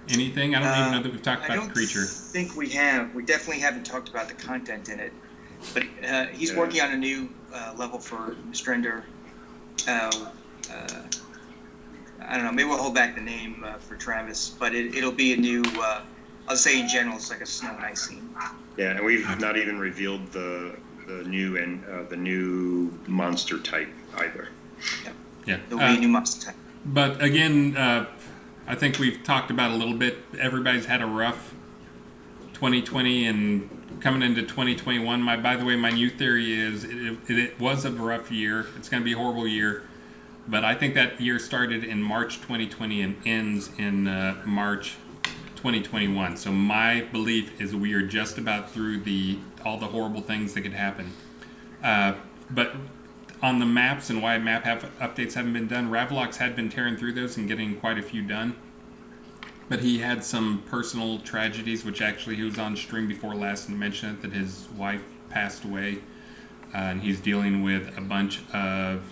Anything? I don't even know that we've talked about the creature. I don't think we have. We definitely haven't talked about the content in it. But he's working on a new level for Strender. I don't know. Maybe we'll hold back the name for Travis, but it'll be a new. I'll say in general, it's like a snow and ice scene. Yeah, and we've not even revealed the new monster type either. Yeah. There'll be a new monster type. But again, I think we've talked about a little bit. Everybody's had a rough 2020 and coming into 2021. By the way, my new theory is it was a rough year. It's going to be a horrible year. But I think that year started in March 2020 and ends in March 2021. So my belief is we are just about through all the horrible things that could happen. But on the maps and why updates haven't been done, Ravelox had been tearing through those and getting quite a few done. But he had some personal tragedies, which actually he was on stream before last and mentioned it, that his wife passed away. And he's dealing with a bunch of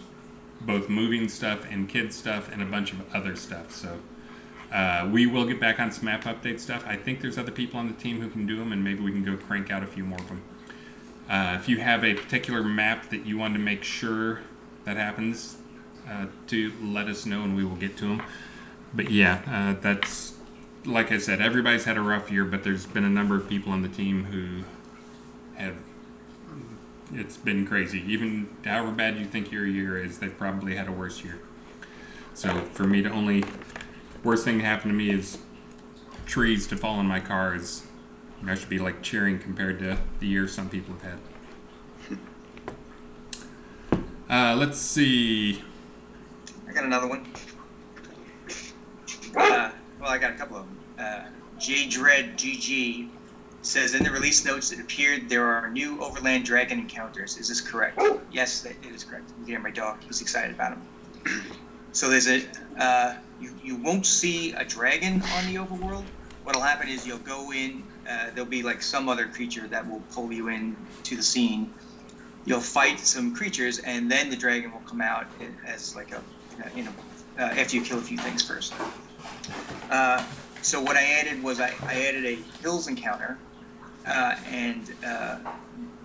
both moving stuff and kid stuff and a bunch of other stuff. So we will get back on some map update stuff. I think there's other people on the team who can do them, and maybe we can go crank out a few more of them. If you have a particular map that you want to make sure that happens, to let us know and we will get to them. But yeah, that's, like I said, everybody's had a rough year, but there's been a number of people on the team who have, it's been crazy. Even however bad you think your year is, they've probably had a worse year. So for me to worst thing to happen to me is trees to fall on my car is, I should be like cheering compared to the year some people have had. Let's see. I got another one. Well, I got a couple of them. J Dread GG says in the release notes it appeared there are new overland dragon encounters. Is this correct? Yes, it is correct. You can hear my dog. He's excited about them. So there's you won't see a dragon on the overworld. What'll happen is you'll go in. There'll be like some other creature that will pull you in to the scene. You'll fight some creatures, and then the dragon will come out as like after you kill a few things first. So what I added was I added a hills encounter, and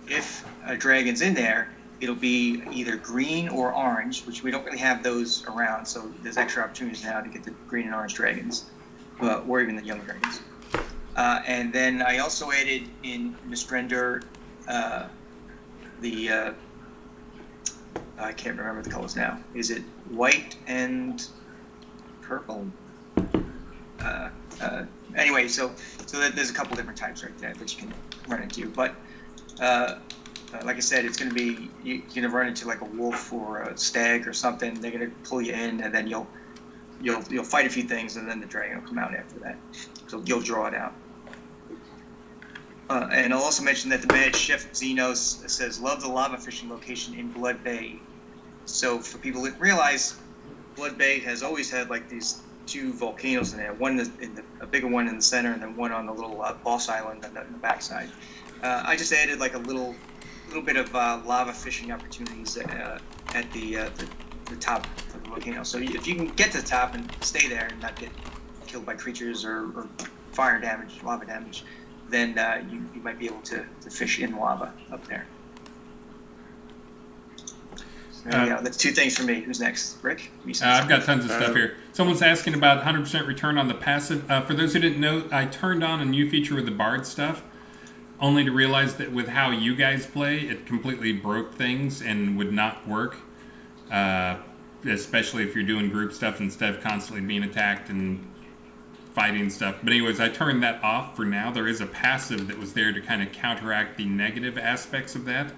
if a dragon's in there, it'll be either green or orange, which we don't really have those around. So there's extra opportunities now to get the green and orange dragons, or even the young dragons. And then I also added in Mistrender I can't remember the colors now. Is it white and purple? Anyway, so there's a couple different types right there that you can run into. But like I said, it's going to be you're going to run into like a wolf or a stag or something. They're going to pull you in, and then you'll fight a few things, and then the dragon will come out after that. So you'll draw it out. And I'll also mention that the Mad Chef Xenos says, love the lava fishing location in Blood Bay. So for people that realize, Blood Bay has always had like these two volcanoes in there. One a bigger one in the center, and then one on the little boss island on the backside. I just added like a little bit of lava fishing opportunities at the top of the volcano. So if you can get to the top and stay there and not get killed by creatures or fire damage, lava damage, then you might be able to fish in lava up there. So there you go. That's two things for me. Who's next? Rick? I've got tons of stuff here. Someone's asking about 100% return on the passive. For those who didn't know, I turned on a new feature with the Bard stuff, only to realize that with how you guys play, it completely broke things and would not work. Especially if you're doing group stuff instead of constantly being attacked and fighting stuff. But anyways, I turned that off for now. There is a passive that was there to kind of counteract the negative aspects of that.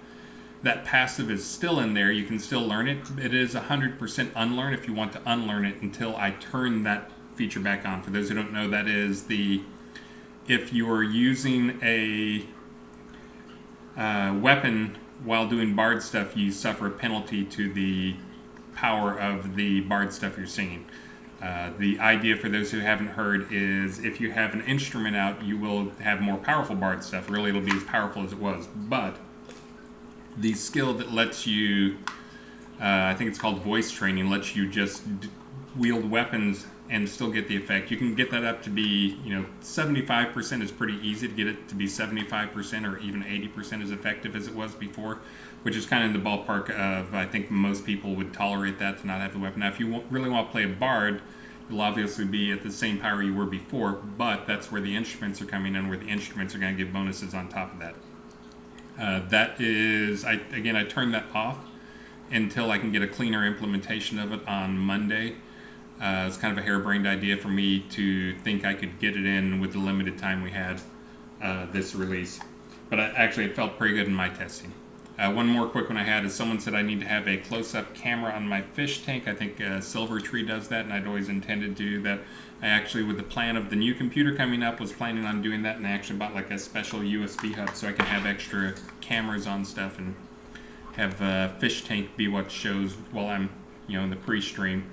That passive is still in there. You can still learn it. It is 100% unlearn if you want to unlearn it until I turn that feature back on. For those who don't know, that is if you are using a weapon while doing Bard stuff, you suffer a penalty to the power of the Bard stuff you're singing. The idea, for those who haven't heard, is if you have an instrument out, you will have more powerful Bard stuff. Really, it'll be as powerful as it was. But the skill that lets you, I think it's called voice training, lets you just wield weapons and still get the effect. You can get that up to be, 75% is pretty easy to get it to be 75% or even 80% as effective as it was before, which is kind of in the ballpark of, I think most people would tolerate that to not have the weapon. Now, if you really want to play a Bard, you'll obviously be at the same power you were before, but that's where the instruments are coming in, where the instruments are going to give bonuses on top of that. That is, I turned that off until I can get a cleaner implementation of it on Monday. It's kind of a harebrained idea for me to think I could get it in with the limited time we had this release. But it felt pretty good in my testing. One more quick one I had is someone said I need to have a close-up camera on my fish tank. I think Silver Tree does that, and I'd always intended to do that. I actually, with the plan of the new computer coming up, was planning on doing that, and I actually bought like a special USB hub so I can have extra cameras on stuff and have fish tank be what shows while I'm, in the pre-stream.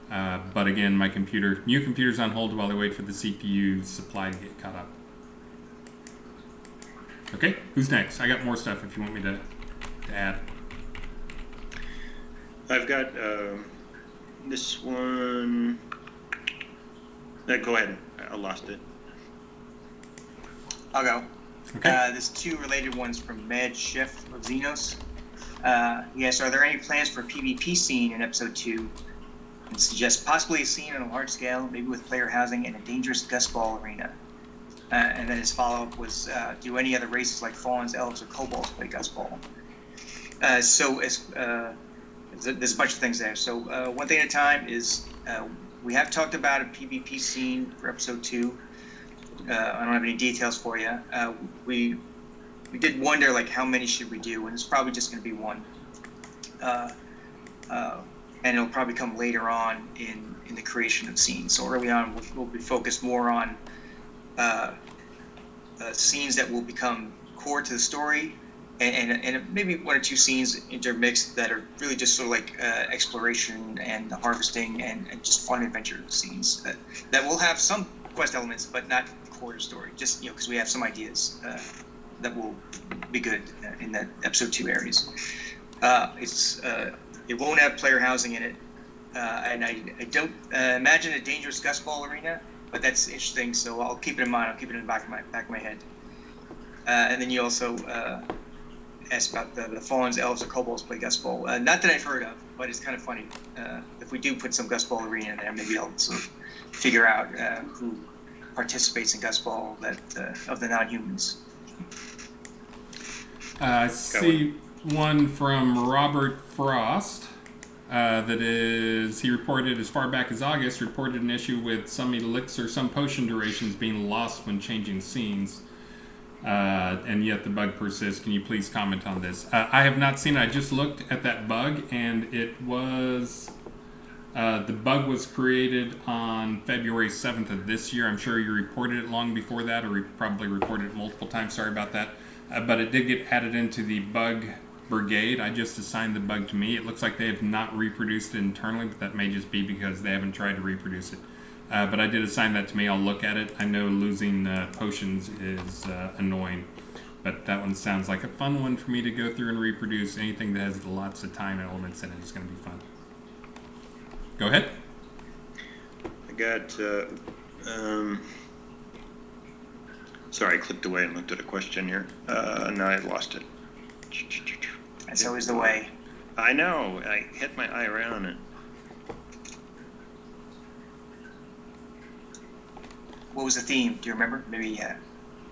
But again, my new computer's on hold while I wait for the CPU supply to get caught up. Okay, who's next? I got more stuff if you want me to add. I've got this one. Go ahead. I lost it. I'll go. Okay. There's two related ones from Mad Chef of Xenos. Yes, are there any plans for a PvP scene in Episode 2? And suggest possibly a scene on a large scale, maybe with player housing in a dangerous gustball arena. And then his follow-up was, do any other races like Fawns, Elves, or Kobolds play gustball? There's a bunch of things there. So one thing at a time is we have talked about a PvP scene for Episode 2. I don't have any details for you. We did wonder, how many should we do, and it's probably just going to be one. And it'll probably come later on in the creation of scenes. So early on, we'll be focused more on scenes that will become core to the story, and maybe one or two scenes intermixed that are really just sort of like exploration and harvesting and just fun adventure scenes that will have some quest elements, but not core to the story. Just because we have some ideas that will be good in that Episode 2 areas. It won't have player housing in it, and I don't imagine a dangerous gustball arena, but that's interesting. So I'll keep it in mind. I'll keep it in the back of my head. And then you also asked about the Fawns, Elves, or Kobolds play gustball. Not that I've heard of, but it's kind of funny. If we do put some gustball arena in there, maybe I'll sort of figure out who participates in gustball of the non-humans. I see one from Robert Frost that is, he reported as far back as August, reported an issue with some elixir, some potion durations being lost when changing scenes, and yet the bug persists. Can you please comment on this? I have not seen it. I just looked at that bug, and it was, the bug was created on February 7th of this year. I'm sure you reported it long before that, or probably reported it multiple times. Sorry about that. But it did get added into the bug brigade. I just assigned the bug to me. It looks like they have not reproduced it internally, but that may just be because they haven't tried to reproduce it. But I did assign that to me. I'll look at it. I know losing potions is annoying, but that one sounds like a fun one for me to go through and reproduce. Anything that has lots of time elements in it is going to be fun. Go ahead. I got, sorry, I clicked away and looked at a question here. Now I lost it. That's always the way. I know. I hit my eye right on it. What was the theme? Do you remember? Maybe I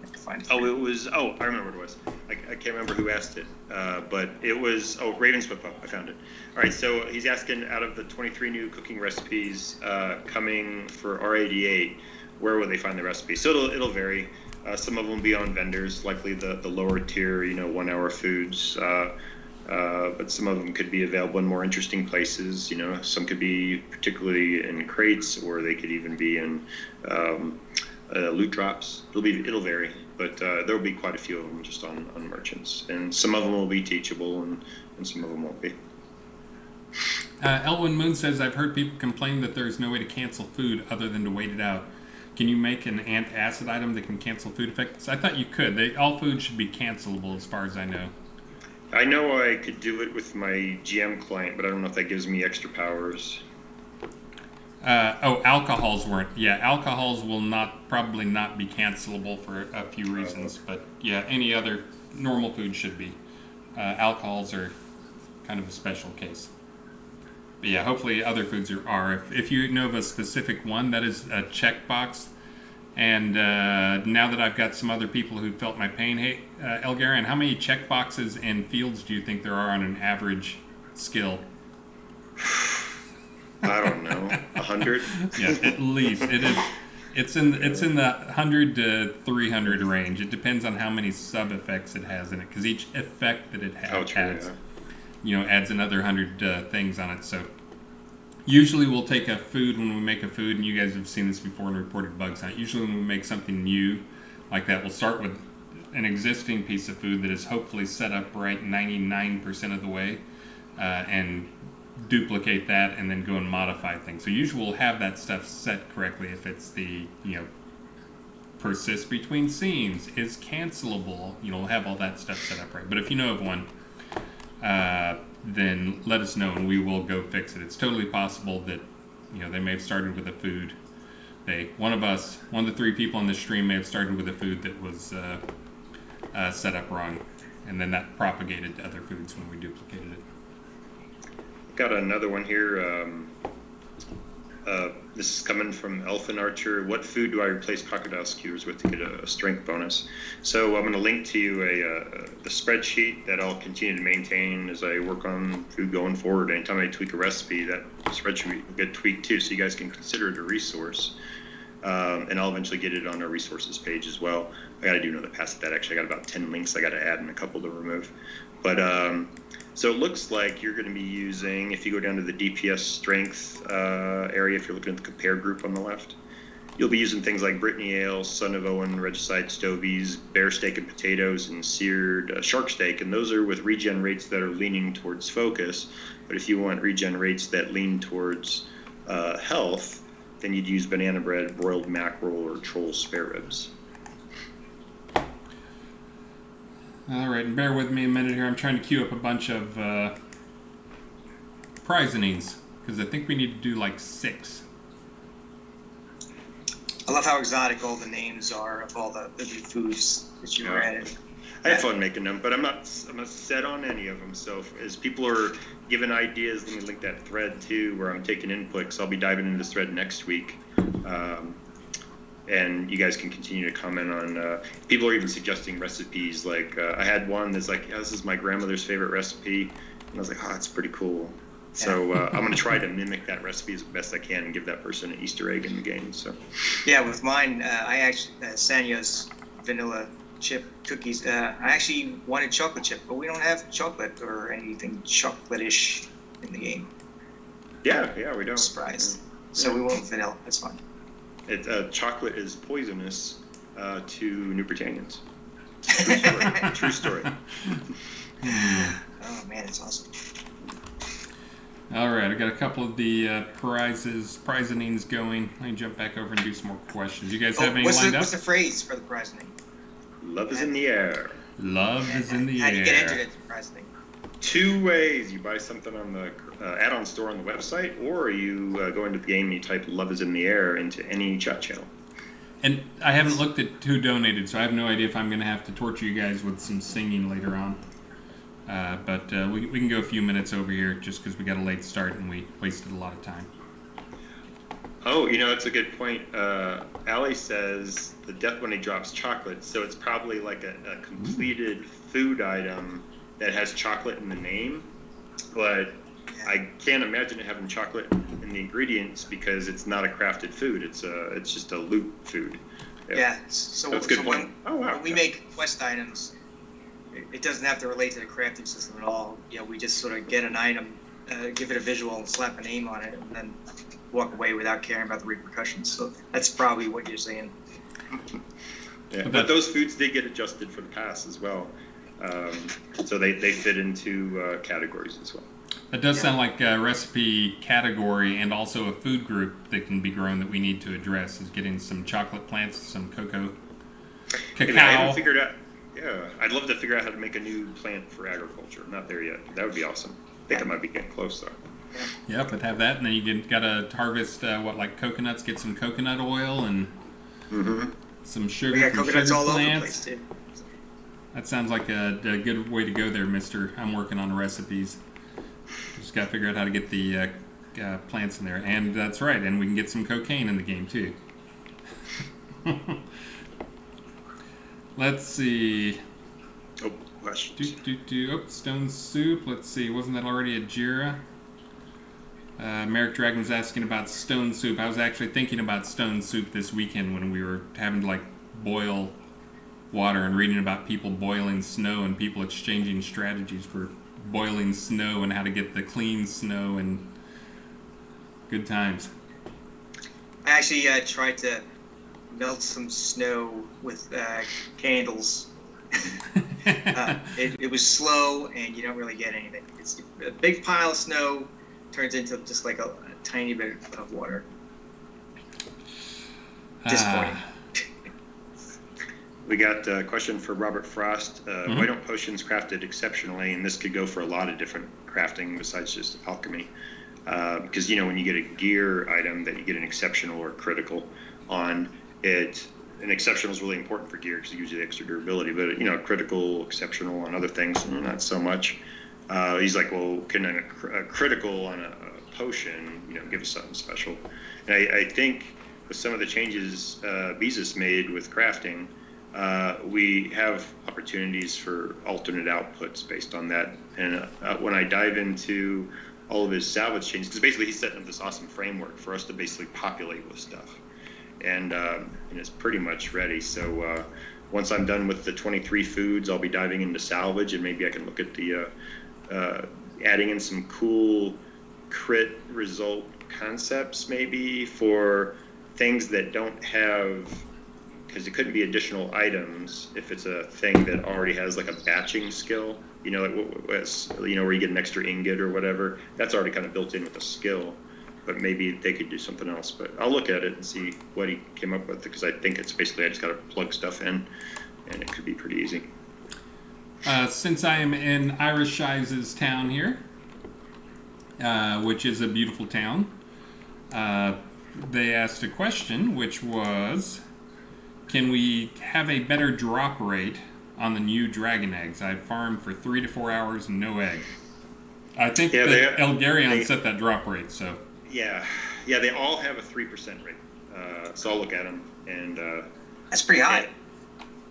can find it. Oh, it was. Oh, I remember what it was. I can't remember who asked it, but it was. Oh, Raven's Whip-Up. I found it. All right, so he's asking, out of the 23 new cooking recipes coming for R88, where will they find the recipes? So it'll vary. Some of them will be on vendors, likely the lower tier, 1 hour foods. But some of them could be available in more interesting places. Some could be particularly in crates, or they could even be in loot drops. It'll vary, but there'll be quite a few of them just on merchants, and some of them will be teachable, and some of them won't be. Elwin Moon says, I've heard people complain that there's no way to cancel food other than to wait it out. Can you make an antacid item that can cancel food effects? I thought you could. All food should be cancelable as far as I know. I know I could do it with my GM client, but I don't know if that gives me extra powers. Alcohols weren't. Yeah, alcohols will probably not be cancelable for a few reasons. But yeah, any other normal food should be. Alcohols are kind of a special case. But yeah, hopefully other foods are. If you know of a specific one, that is a checkbox. And now that I've got some other people who felt my pain, hey, Elgarion, how many checkboxes and fields do you think there are on an average skill? I don't know, 100. Yeah, at least it is. It's in the 100 to 300 range. It depends on how many sub effects it has in it, because each effect that it adds, adds another 100 things on it. So usually we'll take a food when we make a food, and you guys have seen this before and reported bugs on it. Usually when we make something new like that, we'll start with an existing piece of food that is hopefully set up right 99% of the way, and duplicate that and then go and modify things. So usually we'll have that stuff set correctly if it's the, persist between scenes, is cancelable, we'll have all that stuff set up right. But if you know of one, then let us know and we will go fix it. It's totally possible that, they may have started with a food. One of the 3 people on the stream may have started with a food that was set up wrong, and then that propagated to other foods when we duplicated it. Got another one here. This is coming from Elfin Archer. What food do I replace crocodile skewers with to get a strength bonus? So I'm going to link to you the spreadsheet that I'll continue to maintain as I work on food going forward. Anytime I tweak a recipe, that spreadsheet will get tweaked too, so you guys can consider it a resource. And I'll eventually get it on our resources page as well. I got to do another pass at that. Actually, I got about 10 links I got to add and a couple to remove. But so it looks like you're going to be using, if you go down to the DPS strength area, if you're looking at the compare group on the left, you'll be using things like Brittany Ale, Son of Owen, Regicide Stovies, Bear Steak and Potatoes, and Seared Shark Steak. And those are with regen rates that are leaning towards focus. But if you want regen rates that lean towards health, then you'd use banana bread, broiled mackerel, or troll spare ribs. All right, and bear with me a minute here. I'm trying to queue up a bunch of prizonings, because I think we need to do like 6. I love how exotic all the names are of all the new foods that you added. I had fun making them, but I'm not set on any of them. So as people are giving ideas, let me link that thread too, where I'm taking input, because I'll be diving into this thread next week. And you guys can continue to comment on, people are even suggesting recipes. Like, I had one that's like, this is my grandmother's favorite recipe. And I was like, it's pretty cool. So I'm going to try to mimic that recipe as best I can and give that person an Easter egg in the game. So yeah, with mine, I actually, Sanya's vanilla chip cookies, I actually wanted chocolate chip, but we don't have chocolate or anything chocolate-ish in the game. Yeah, we don't. Surprised. So we went vanilla. That's fine. Chocolate is poisonous to New Britannians. True story. Oh man, it's awesome. All right, I got a couple of the prizings going. Let me jump back over and do some more questions. You guys have any lined up? What's the phrase for the prizing? Love is in the air. Love is in the air. How do you get entered into the prizing? 2 ways. You buy something on the add-on store on the website, or you go into the game and you type "Love is in the air" into any chat channel. And I haven't looked at who donated, so I have no idea if I'm going to have to torture you guys with some singing later on. But we can go a few minutes over here just because we got a late start and we wasted a lot of time. Oh, that's a good point. Allie says the Death Bunny drops chocolate, so it's probably like a completed food item that has chocolate in the name, but I can't imagine it having chocolate in the ingredients because it's not a crafted food. It's just a loot food. Yeah. So that's a good point. When we make quest items, it doesn't have to relate to the crafting system at all. We just sort of get an item, give it a visual, and slap a name on it, and then walk away without caring about the repercussions. So that's probably what you're saying. Yeah, but those foods did get adjusted for the pass as well, so they fit into categories as well. That does sound like a recipe category and also a food group that can be grown that we need to address is getting some chocolate plants, some cacao. Maybe I haven't figured out. Yeah, I'd love to figure out how to make a new plant for agriculture. Not there yet. That would be awesome. I think I might be getting close though. Yeah, but have that, and then you got to harvest like coconuts, get some coconut oil and some sugar. We got from coconuts sugar all plants. over the place too. That sounds like a good way to go there, Mister. I'm working on recipes. Just got to figure out how to get the plants in there, and that's right, and we can get some cocaine in the game too. Let's see. Oh, questions. Stone Soup. Let's see. Wasn't that already a Jira? Merrick Dragon was asking about Stone Soup. I was actually thinking about Stone Soup this weekend when we were having to boil water and reading about people boiling snow and people exchanging strategies for boiling snow and how to get the clean snow and good times. I actually tried to melt some snow with candles. It was slow, and you don't really get anything. It's a big pile of snow turns into just like a tiny bit of water. Disappointing. We got a question for Robert Frost. Why don't potions crafted exceptionally? And this could go for a lot of different crafting besides just alchemy. Because when you get a gear item that you get an exceptional or critical on it, an exceptional is really important for gear because it gives you the extra durability. But critical, exceptional on other things, not so much. He's like, well, can a critical on a potion, give us something special? And I think with some of the changes Beezus made with crafting, we have opportunities for alternate outputs based on that. And when I dive into all of his salvage changes, because basically he's setting up this awesome framework for us to basically populate with stuff. And it's pretty much ready. So once I'm done with the 23 foods, I'll be diving into salvage, and maybe I can look at the adding in some cool crit result concepts maybe for things that don't have, because it couldn't be additional items if it's a thing that already has like a batching skill, where you get an extra ingot or whatever. That's already kind of built in with a skill, but maybe they could do something else. But I'll look at it and see what he came up with, because I think it's basically I just got to plug stuff in, and it could be pretty easy. Since I am in Irish Shize's town here, which is a beautiful town, they asked a question, which was, can we have a better drop rate on the new dragon eggs? I farmed for 3 to 4 hours and no egg. I think that Elgarion set that drop rate, so. Yeah, they all have a 3% rate. So I'll look at them, and that's pretty high.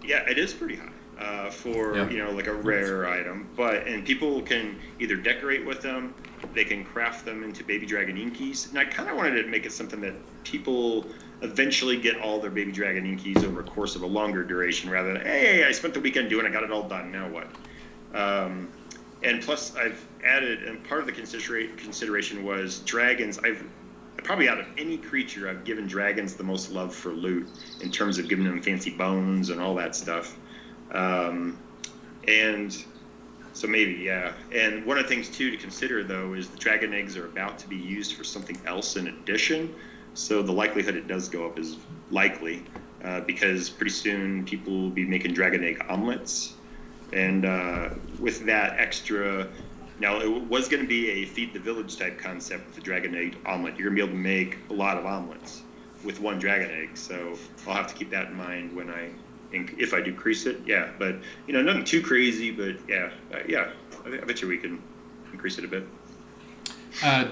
Yeah, it is pretty high for like a rare item. And people can either decorate with them, they can craft them into baby dragon inkies. And I kind of wanted to make it something that people eventually get all their baby dragon inkies over a course of a longer duration, rather than, hey, I spent the weekend doing, I got it all done, now what? And plus I've added, and part of the consideration was dragons. I've probably, out of any creature, I've given dragons the most love for loot in terms of giving them fancy bones and all that stuff. And So maybe, yeah. And one of the things too to consider though is the dragon eggs are about to be used for something else in addition. So the likelihood it does go up is likely, because pretty soon people will be making dragon egg omelets. And with that extra, now it was going to be a feed the village type concept with the dragon egg omelet. You're going to be able to make a lot of omelets with one dragon egg. So I'll have to keep that in mind when if I do increase it. Yeah, but nothing too crazy. But yeah, I bet you we can increase it a bit.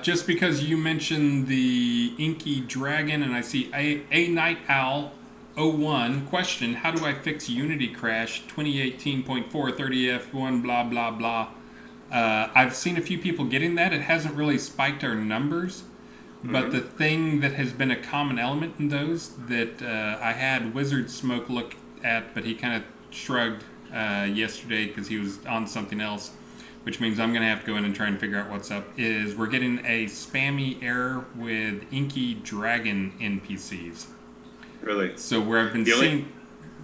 Just because you mentioned the Inky Dragon, and I see a Night Owl 01 question: how do I fix Unity crash 2018.4 30F1 blah blah blah? I've seen a few people getting that. It hasn't really spiked our numbers, but the thing that has been a common element in those that I had Wizard Smoke look at, but he kind of shrugged yesterday because he was on something else, which means I'm going to have to go in and try and figure out what's up, is we're getting a spammy error with Inky Dragon NPCs. Really? So where I've been seeing,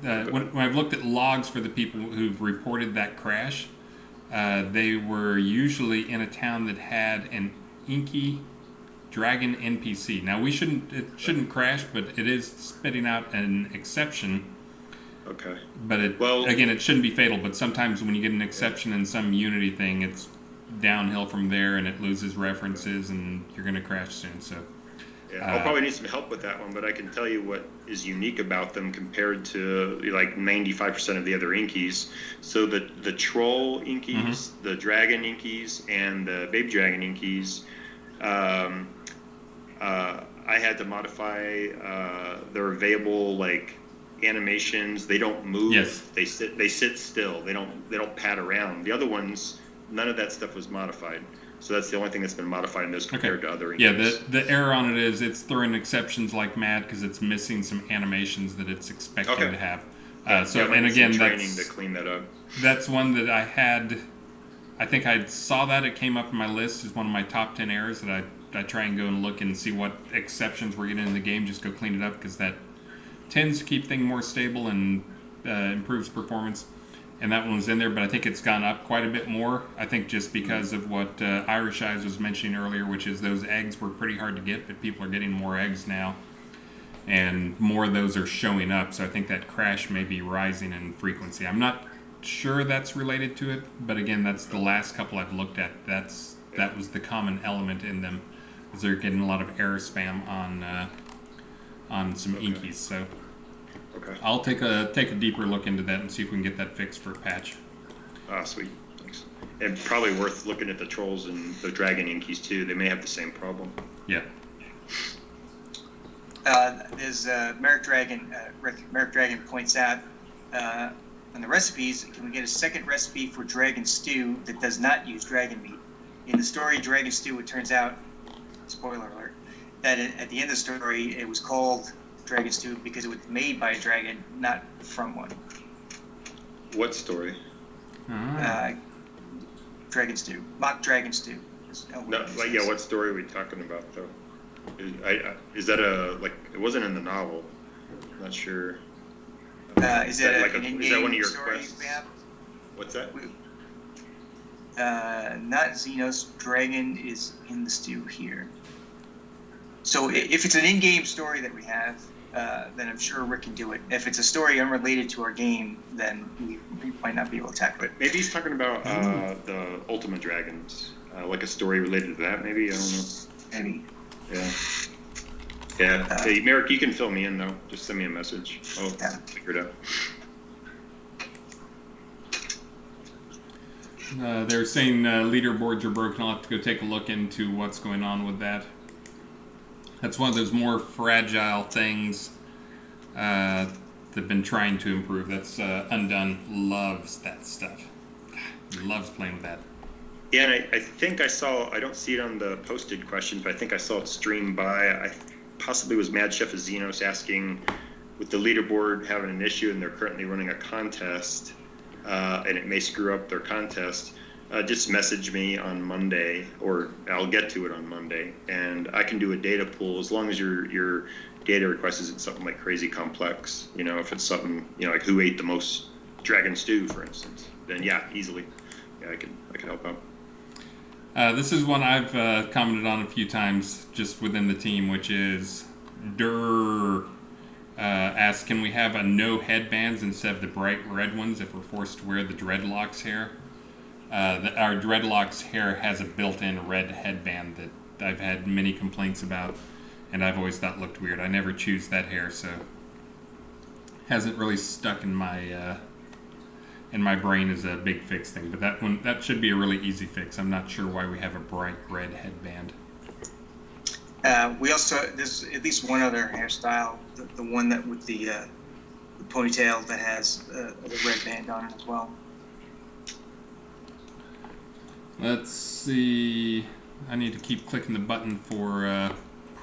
when I've looked at logs for the people who've reported that crash, they were usually in a town that had an Inky Dragon NPC. Now it shouldn't crash, but it is spitting out an exception. Okay. But again, it shouldn't be fatal. But sometimes when you get an exception in some Unity thing, it's downhill from there, and it loses references, and you're going to crash soon. So. Yeah, I'll probably need some help with that one, but I can tell you what is unique about them compared to like 95% of the other Inkies. So the Troll Inkies, the Dragon Inkies, and the Baby Dragon Inkies, I had to modify their available like animations. They don't move. Yes. They sit still. They don't pat around. The other ones, none of that stuff was modified. So that's the only thing that's been modified in this compared to other Inkies. Yeah, the error on it is it's throwing exceptions like mad because it's missing some animations that it's expected to have. And again, training to clean that up. That's one that I had. I think I saw that it came up in my list as one of my top 10 errors that I try and go and look and see what exceptions we're getting in the game. Just go clean it up because that tends to keep things more stable and improves performance. And that one was in there, but I think it's gone up quite a bit more. I think just because of what Irish Eyes was mentioning earlier, which is those eggs were pretty hard to get, but people are getting more eggs now. And more of those are showing up, so I think that crash may be rising in frequency. I'm not sure that's related to it, but again, that's the last couple I've looked at. That was the common element in them, is they're getting a lot of error spam on some Inkies. So. Okay. I'll take a deeper look into that and see if we can get that fixed for a patch. Ah, sweet. Thanks. And probably worth looking at the Trolls and the Dragon Inkies too. They may have the same problem. Yeah. There's Merrick Dragon. Merrick Dragon points out on the recipes, can we get a second recipe for Dragon Stew that does not use dragon meat? In the story Dragon Stew, it turns out, spoiler alert, that at the end of the story it was called Dragon Stew because it was made by a dragon, not from one. What story? Dragon Stew. Mock Dragon Stew. What story are we talking about though? Is that it wasn't in the novel. I'm not sure. Is that an in-game is that one of your story quests? we have? What's that? Not Xenos. Dragon is in the stew here. So if it's an in-game story that we have, then I'm sure Rick can do it. If it's a story unrelated to our game, then we might not be able to tackle it. Maybe he's talking about the Ultimate Dragons, like a story related to that. Maybe, I don't know. Maybe. Yeah. Hey, Merrick, you can fill me in though. Just send me a message. I'll figure it out. They're saying leaderboards are broken. I'll have to go take a look into what's going on with that. That's one of those more fragile things they've been trying to improve. That's Undone loves that stuff. He loves playing with that. Yeah, and I think I saw, I don't see it on the posted questions, but I think I saw it streamed by, possibly was Mad Chef of Xenos asking, with the leaderboard having an issue and they're currently running a contest, and it may screw up their contest, just message me on Monday, or I'll get to it on Monday, and I can do a data pool as long as your data request isn't something like crazy complex. If it's something, like who ate the most dragon stew, for instance, then yeah, easily. yeah, I can help out. This is one I've commented on a few times just within the team, which is asks, can we have a no headbands instead of the bright red ones if we're forced to wear the dreadlocks hair? Our dreadlocks hair has a built-in red headband that I've had many complaints about, and I've always thought looked weird. I never choose that hair, so hasn't really stuck in my brain as a big fix thing. But that should be a really easy fix. I'm not sure why we have a bright red headband. We also, there's at least one other hairstyle, the one that with the ponytail that has the red band on it as well. Let's see. I need to keep clicking the button for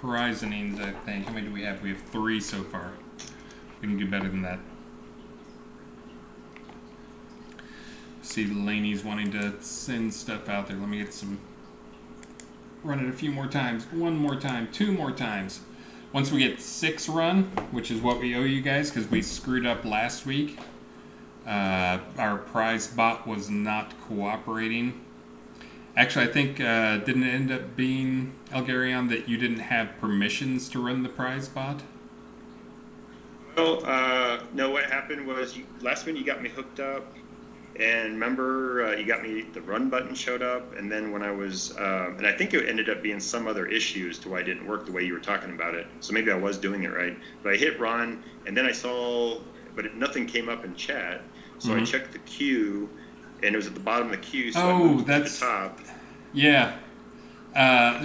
prizings, I think. How many do we have? We have 3 so far. We can do better than that. See, Laney's wanting to send stuff out there. Let me get some. Run it a few more times. 1 more time. 2 more times. Once we get 6 run, which is what we owe you guys because we screwed up last week, our prize bot was not cooperating. Actually, I think didn't it end up being, Elgarion, that you didn't have permissions to run the prize bot? Well, no, what happened was last minute you got me hooked up, and remember you got me, the run button showed up, and then when I was, and I think it ended up being some other issues to why it didn't work the way you were talking about it, so maybe I was doing it right, but I hit run, and then I saw, but nothing came up in chat, so I checked the queue, and it was at the bottom of the queue, so I moved to the top. Yeah.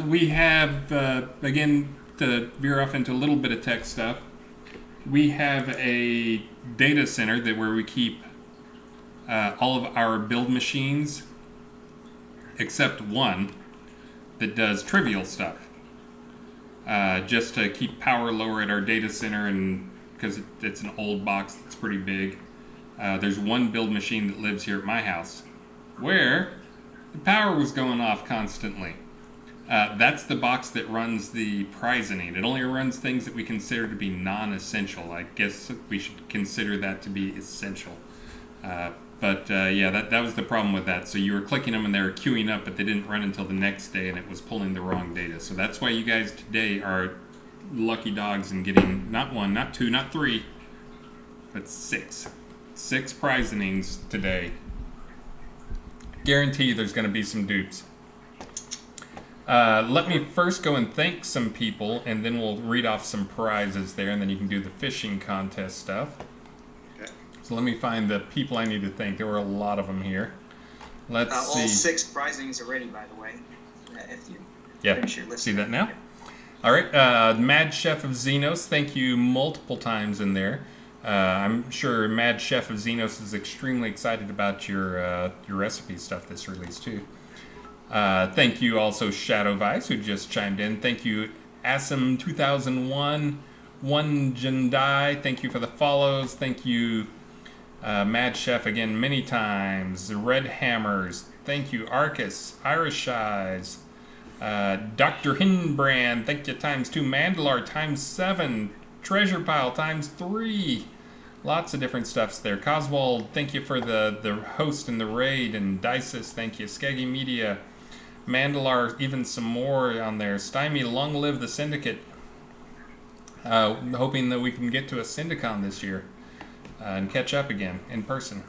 We have, again, to veer off into a little bit of tech stuff, we have a data center where we keep all of our build machines, except one that does trivial stuff, just to keep power lower at our data center, and because it's an old box that's pretty big. There's one build machine that lives here at my house where the power was going off constantly. That's the box that runs the prizing. It only runs things that we consider to be non-essential. I guess we should consider that to be essential. But yeah, that was the problem with that. So you were clicking them and they were queuing up, but they didn't run until the next day, and it was pulling the wrong data. So that's why you guys today are lucky dogs and getting not 1, not 2, not 3, but 6. 6 prizings today. Guarantee you there's going to be some dupes. Let me first go and thank some people, and then we'll read off some prizes there, and then you can do the fishing contest stuff. Okay. So let me find the people I need to thank. There were a lot of them here. Let's see. All 6 prizings are ready, by the way. If you finish your list. See that now? All right. Mad Chef of Xenos, thank you multiple times in there. I'm sure Mad Chef of Xenos is extremely excited about your recipe stuff that's released too. Thank you also Shadow Vice, who just chimed in. Thank you Asim 2001, One Jendai. Thank you for the follows. Thank you Mad Chef again many times. Red Hammers. Thank you Arcus, Irish Eyes, Dr. Hinbrand. Thank you times 2. Mandalar times 7. Treasure Pile times 3. Lots of different stuffs there. Coswald, thank you for the host and the raid. And Dices, thank you. Skeggy Media. Mandalar, even some more on there. Stymie, long live the Syndicate. Hoping that we can get to a Syndicon this year and catch up again in person.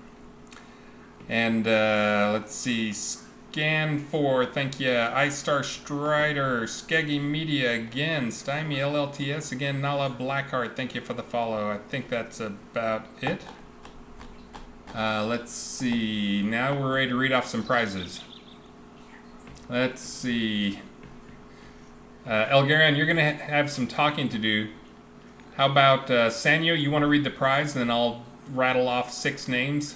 And let's see. Scan 4, thank you. iStar Strider, Skeggy Media again, Stymie LLTS again, Nala Blackheart, thank you for the follow. I think that's about it. Let's see. Now we're ready to read off some prizes. Let's see. Elgarion, you're going to have some talking to do. How about Sanyo, you want to read the prize, and then I'll rattle off 6 names?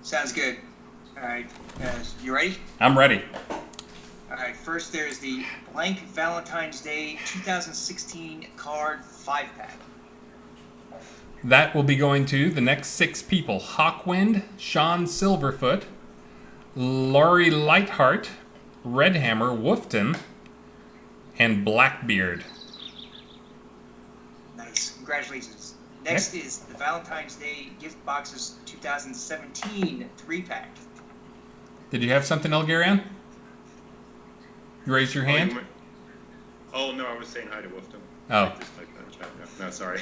Sounds good. All right, you ready? I'm ready. All right, first there's the Blank Valentine's Day 2016 card 5-pack. That will be going to the next 6 people. Hawkwind, Sean Silverfoot, Laurie Lightheart, Redhammer, Woofton, and Blackbeard. Nice, congratulations. Next is the Valentine's Day Gift Boxes 2017 3-pack. Did you have something, Elgarion? You raised your hand? Oh, no, I was saying hi to Wolfton. Oh. I just typed that in chat. No, sorry.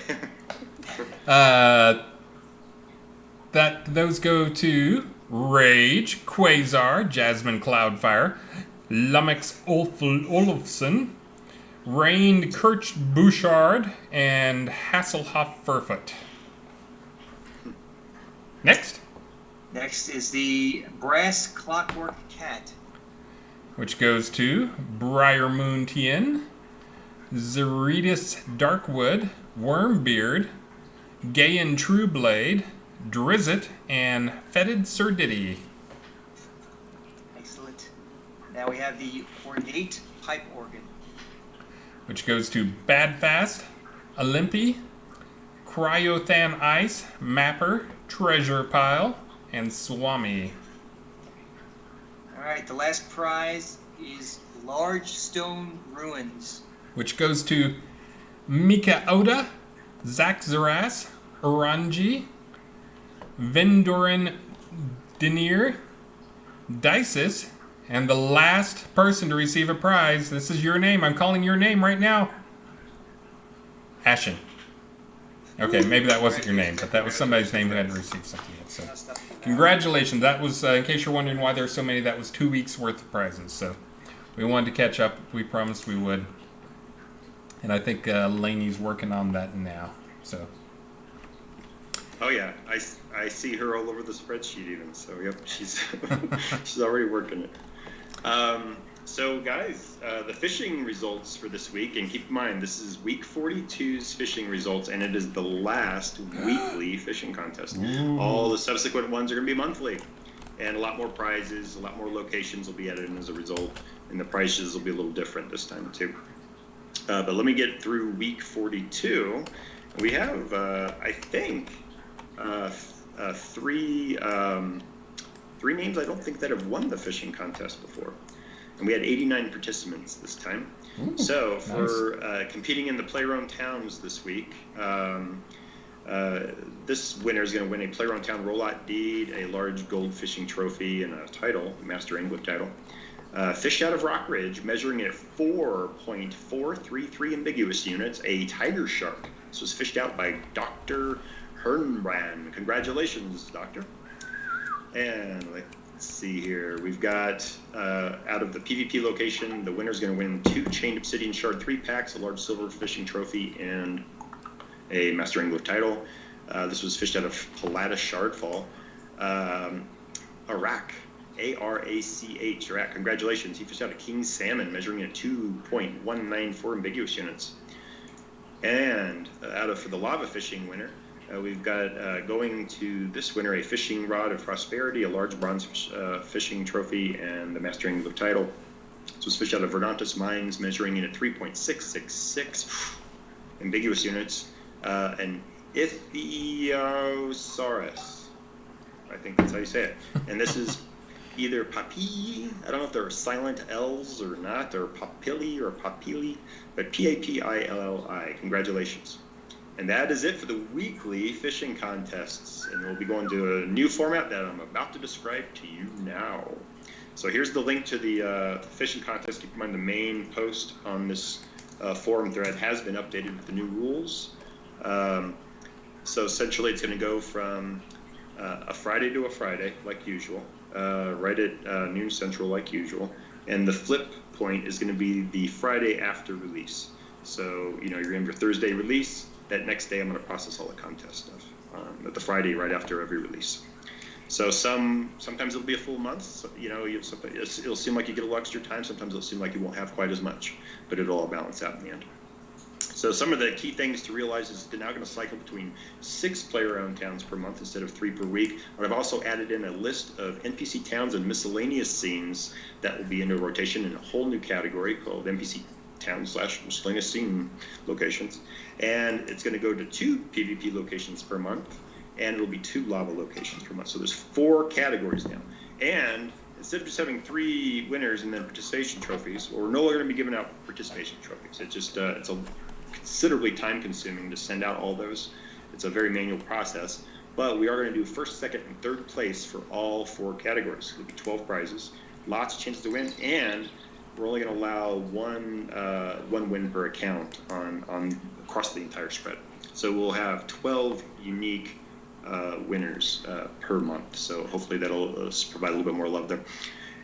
Those go to Rage, Quasar, Jasmine Cloudfire, Lummox Olufsen, Rain Kirch Bouchard, and Hasselhoff Furfoot. Next. Next is the Brass Clockwork Cat. Which goes to Briar Moon Tien, Zeretus Darkwood, Wormbeard, Gayan Trueblade, Drizzit, and Fetid Surdiddy. Excellent. Now we have the Ornate Pipe Organ. Which goes to Badfast, Olympi, Cryothan Ice, Mapper, Treasure Pile, and Swami. Alright, the last prize is Large Stone Ruins. Which goes to Mika Oda, Zach Zaras, Oranji, Vendorin Denier, Dysis, and the last person to receive a prize. This is your name. I'm calling your name right now. Ashen. Okay, maybe that wasn't your name, but that was somebody's name who hadn't received something yet. So, congratulations. That was, in case you're wondering why there's so many, that was 2 weeks worth of prizes. So, we wanted to catch up. We promised we would. And I think Lainey's working on that now. So. Oh yeah, I see her all over the spreadsheet even. So yep, she's she's already working it. So guys, the fishing results for this week, and keep in mind this is week 42's fishing results, and it is the last weekly fishing contest. Ooh. All the subsequent ones are going to be monthly, and a lot more prizes, a lot more locations will be added in as a result, and the prices will be a little different this time too. But let me get through week 42. We have, I think, three names I don't think that have won the fishing contest before. And we had 89 participants this time. Ooh, so for nice. competing in the Play-Around Towns this week, this winner is going to win a Play-Around Town rollout deed, a large gold fishing trophy, and a title, Master Angler title. Fished out of Rock Ridge, measuring at 4.433 ambiguous units, a tiger shark. This was fished out by Dr. Hernbrand. Congratulations, Doctor. And let's see here. We've got, out of the PvP location, the winner's going to win 2 Chained Obsidian Shard 3-packs, a large silver fishing trophy, and a Master Angler title. This was fished out of Palata Shardfall. Iraq. A-R-A-C-H, Iraq. Congratulations. He fished out a king salmon, measuring at 2.194 ambiguous units. And for the lava fishing winner, we've got going to this winner a fishing rod of prosperity, a large bronze fishing trophy, and the Master Angler title. This was fished out of Verdantis Mines, measuring in at 3.666 ambiguous units. An Ichthyosaurus. I think that's how you say it. And this is either Papi, I don't know if there are silent L's or not, or Papilli or Papili, but P-A-P-I-L-L-I. Congratulations. And that is it for the weekly fishing contests. And we'll be going to a new format that I'm about to describe to you now. So here's the link to the fishing contest. Keep in mind the main post on this forum thread has been updated with the new rules. So essentially it's going to go from a Friday to a Friday, like usual, right at noon central, like usual. And the flip point is going to be the Friday after release. So, you're going to have your Thursday release. That next day I'm going to process all the contest stuff. But the Friday right after every release. So sometimes it'll be a full month. So, it'll seem like you get a little extra time. Sometimes it'll seem like you won't have quite as much. But it'll all balance out in the end. So some of the key things to realize is they're now going to cycle between 6 Play-Around Towns per month instead of 3 per week. But I've also added in a list of NPC towns and miscellaneous scenes that will be into rotation in a whole new category called NPC town/miscellaneous scene locations. And it's going to go to 2 PvP locations per month, and it'll be 2 lava locations per month. So there's 4 categories now. And instead of just having 3 winners and then participation trophies, we're no longer going to be giving out participation trophies. It's just it's a considerably time consuming to send out all those. It's a very manual process. But we are going to do first, second, and third place for all 4 categories. It'll be 12 prizes, lots of chances to win, and we're only going to allow one win per account on across the entire spread. So we'll have 12 unique winners per month. So hopefully that'll provide a little bit more love there.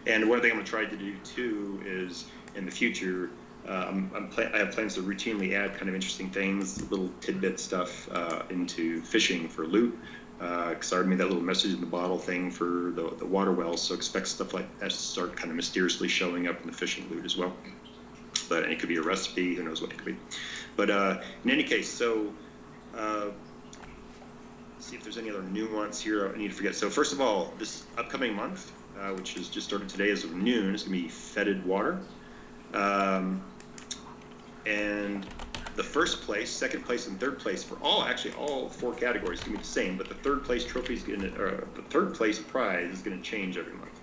And one thing I'm going to try to do too is in the future, I have plans to routinely add kind of interesting things, little tidbit stuff into fishing for loot. Because I already made that little message in the bottle thing for the water wells, so expect stuff like that to start kind of mysteriously showing up in the fishing loot as well. But it could be a recipe, who knows what it could be. But in any case, so see if there's any other nuance here I need to forget. So first of all, this upcoming month, which has just started today as of noon, is going to be fetid water. And the first place, second place, and third place for all 4 categories is going to be the same, but the third place trophy is going to, the third place prize is going to change every month.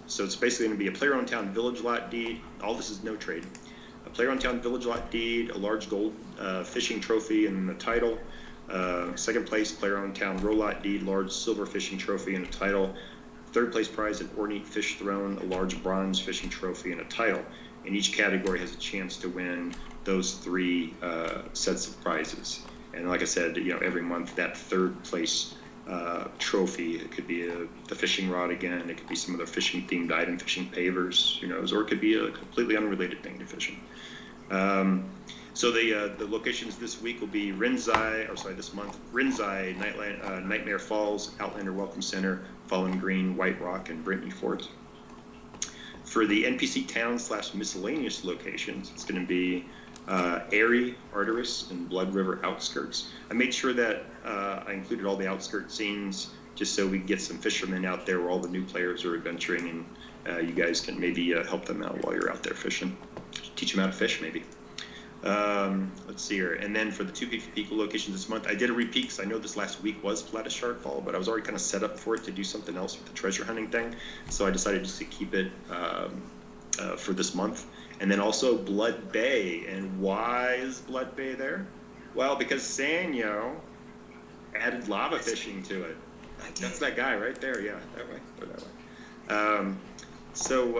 So it's basically going to be a player-owned town village lot deed. All this is no trade. A player-owned town village lot deed, a large gold fishing trophy, and the title. Second place, player-owned town row lot deed, large silver fishing trophy, and a title. Third place prize, an ornate fish thrown, a large bronze fishing trophy, and a title. And each category has a chance to win those 3 sets of prizes. And like I said, every month that third place trophy, it could be the fishing rod again, it could be some other fishing themed item, fishing pavers, who knows, or it could be a completely unrelated thing to fishing. So the locations this week will be this month, Rinzai, Nightmare Falls, Outlander Welcome Center, Fallen Green, White Rock, and Brittany Fort. For the NPC town / miscellaneous locations, it's going to be Airy, Arteris, and Blood River outskirts. I made sure that I included all the outskirt scenes just so we can get some fishermen out there where all the new players are adventuring, and you guys can maybe help them out while you're out there fishing. Teach them how to fish, maybe. Let's see here. And then for the 2 PvP locations this month, I did a repeat because I know this last week was Plata Shardfall, but I was already kind of set up for it to do something else with the treasure hunting thing. So I decided just to keep it for this month. And then also Blood Bay. And why is Blood Bay there? Well, because Sanyo added lava fishing to it. That's that guy right there. Yeah, that way. Or that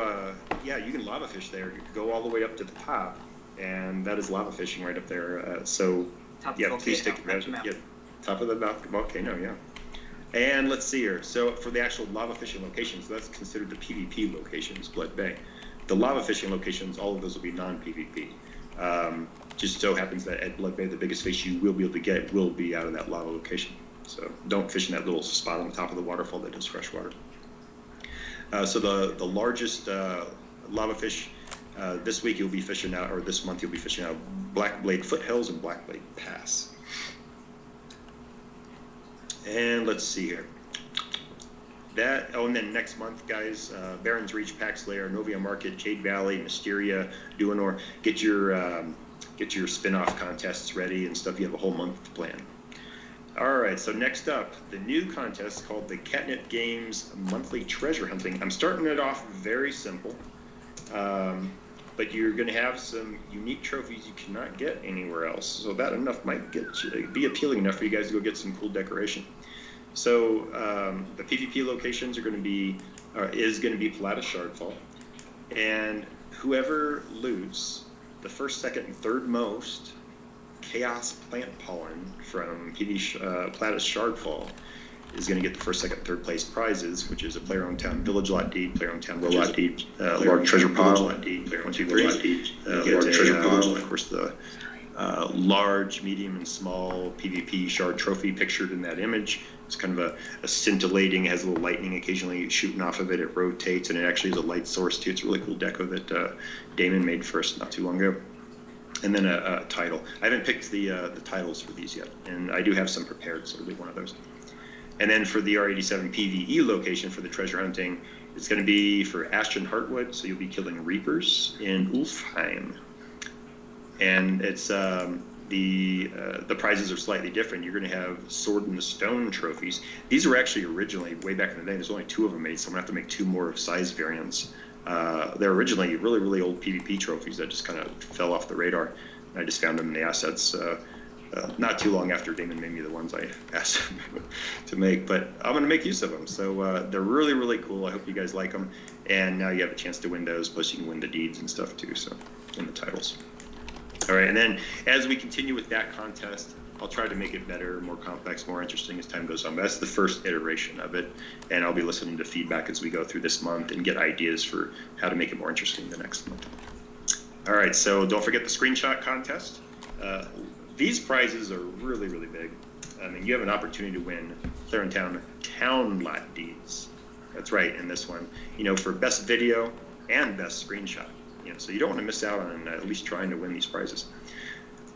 way. Yeah, you can lava fish there. You can go all the way up to the top. And that is lava fishing right up there. Please take advantage of it. Yeah, top of the volcano, yeah. And let's see here. So for the actual lava fishing locations, that's considered the PvP locations, Blood Bay. The lava fishing locations, all of those will be non-PvP. Just so happens that at Blood Bay, the biggest fish you will be able to get will be out of that lava location. So don't fish in that little spot on the top of the waterfall that does fresh water. So the largest lava fish this week you'll be fishing out, or this month you'll be fishing out Blackblade Foothills and Blackblade Pass. And let's see here. And then next month, guys, Baron's Reach, Pax Lair, Novia Market, Jade Valley, Mysteria, Duanor. Get your spin-off contests ready and stuff. You have a whole month to plan. All right, so next up, the new contest called the Catnip Games Monthly Treasure Hunting. I'm starting it off very simple. But you're going to have some unique trophies you cannot get anywhere else. So that enough might be appealing enough for you guys to go get some cool decoration. So the PvP locations is going to be Plata Shardfall. And whoever loots the first, second, and third most Chaos Plant Pollen from Plata Shardfall is going to get the first, second, third place prizes, which is a player-owned town village lot deed, player-owned town row lot deed, large treasure pile lot deed, player-owned town lot deed, large treasure pile, of course the large, medium, and small PvP shard trophy pictured in that image. It's kind of a scintillating, has a little lightning occasionally shooting off of it. It rotates, and it actually is a light source too. It's a really cool deco that Damon made for us not too long ago. And then a title. I haven't picked the titles for these yet, and I do have some prepared, so it'll be one of those. And then for the R87 PvE location for the treasure hunting, it's going to be for Ashton Heartwood, so you'll be killing Reapers in Ulfheim. And it's the prizes are slightly different. You're going to have Sword in the Stone trophies. These were actually originally, way back in the day, there's only 2 of them made, so I'm going to have to make 2 more of size variants. They're originally really, really old PvP trophies that just kind of fell off the radar. I just found them in the assets. not too long after Damon made me the ones I asked him to make, but I'm going to make use of them. So they're really, really cool. I hope you guys like them. And now you have a chance to win those, plus you can win the deeds and stuff too, so in the titles. All right, and then as we continue with that contest, I'll try to make it better, more complex, more interesting as time goes on. But that's the first iteration of it, and I'll be listening to feedback as we go through this month and get ideas for how to make it more interesting the next month. All right, so don't forget the screenshot contest. These prizes are really, really big. I mean, you have an opportunity to win Clarentown Town Lot deeds. That's right, in this one, for best video and best screenshot. So you don't want to miss out on at least trying to win these prizes.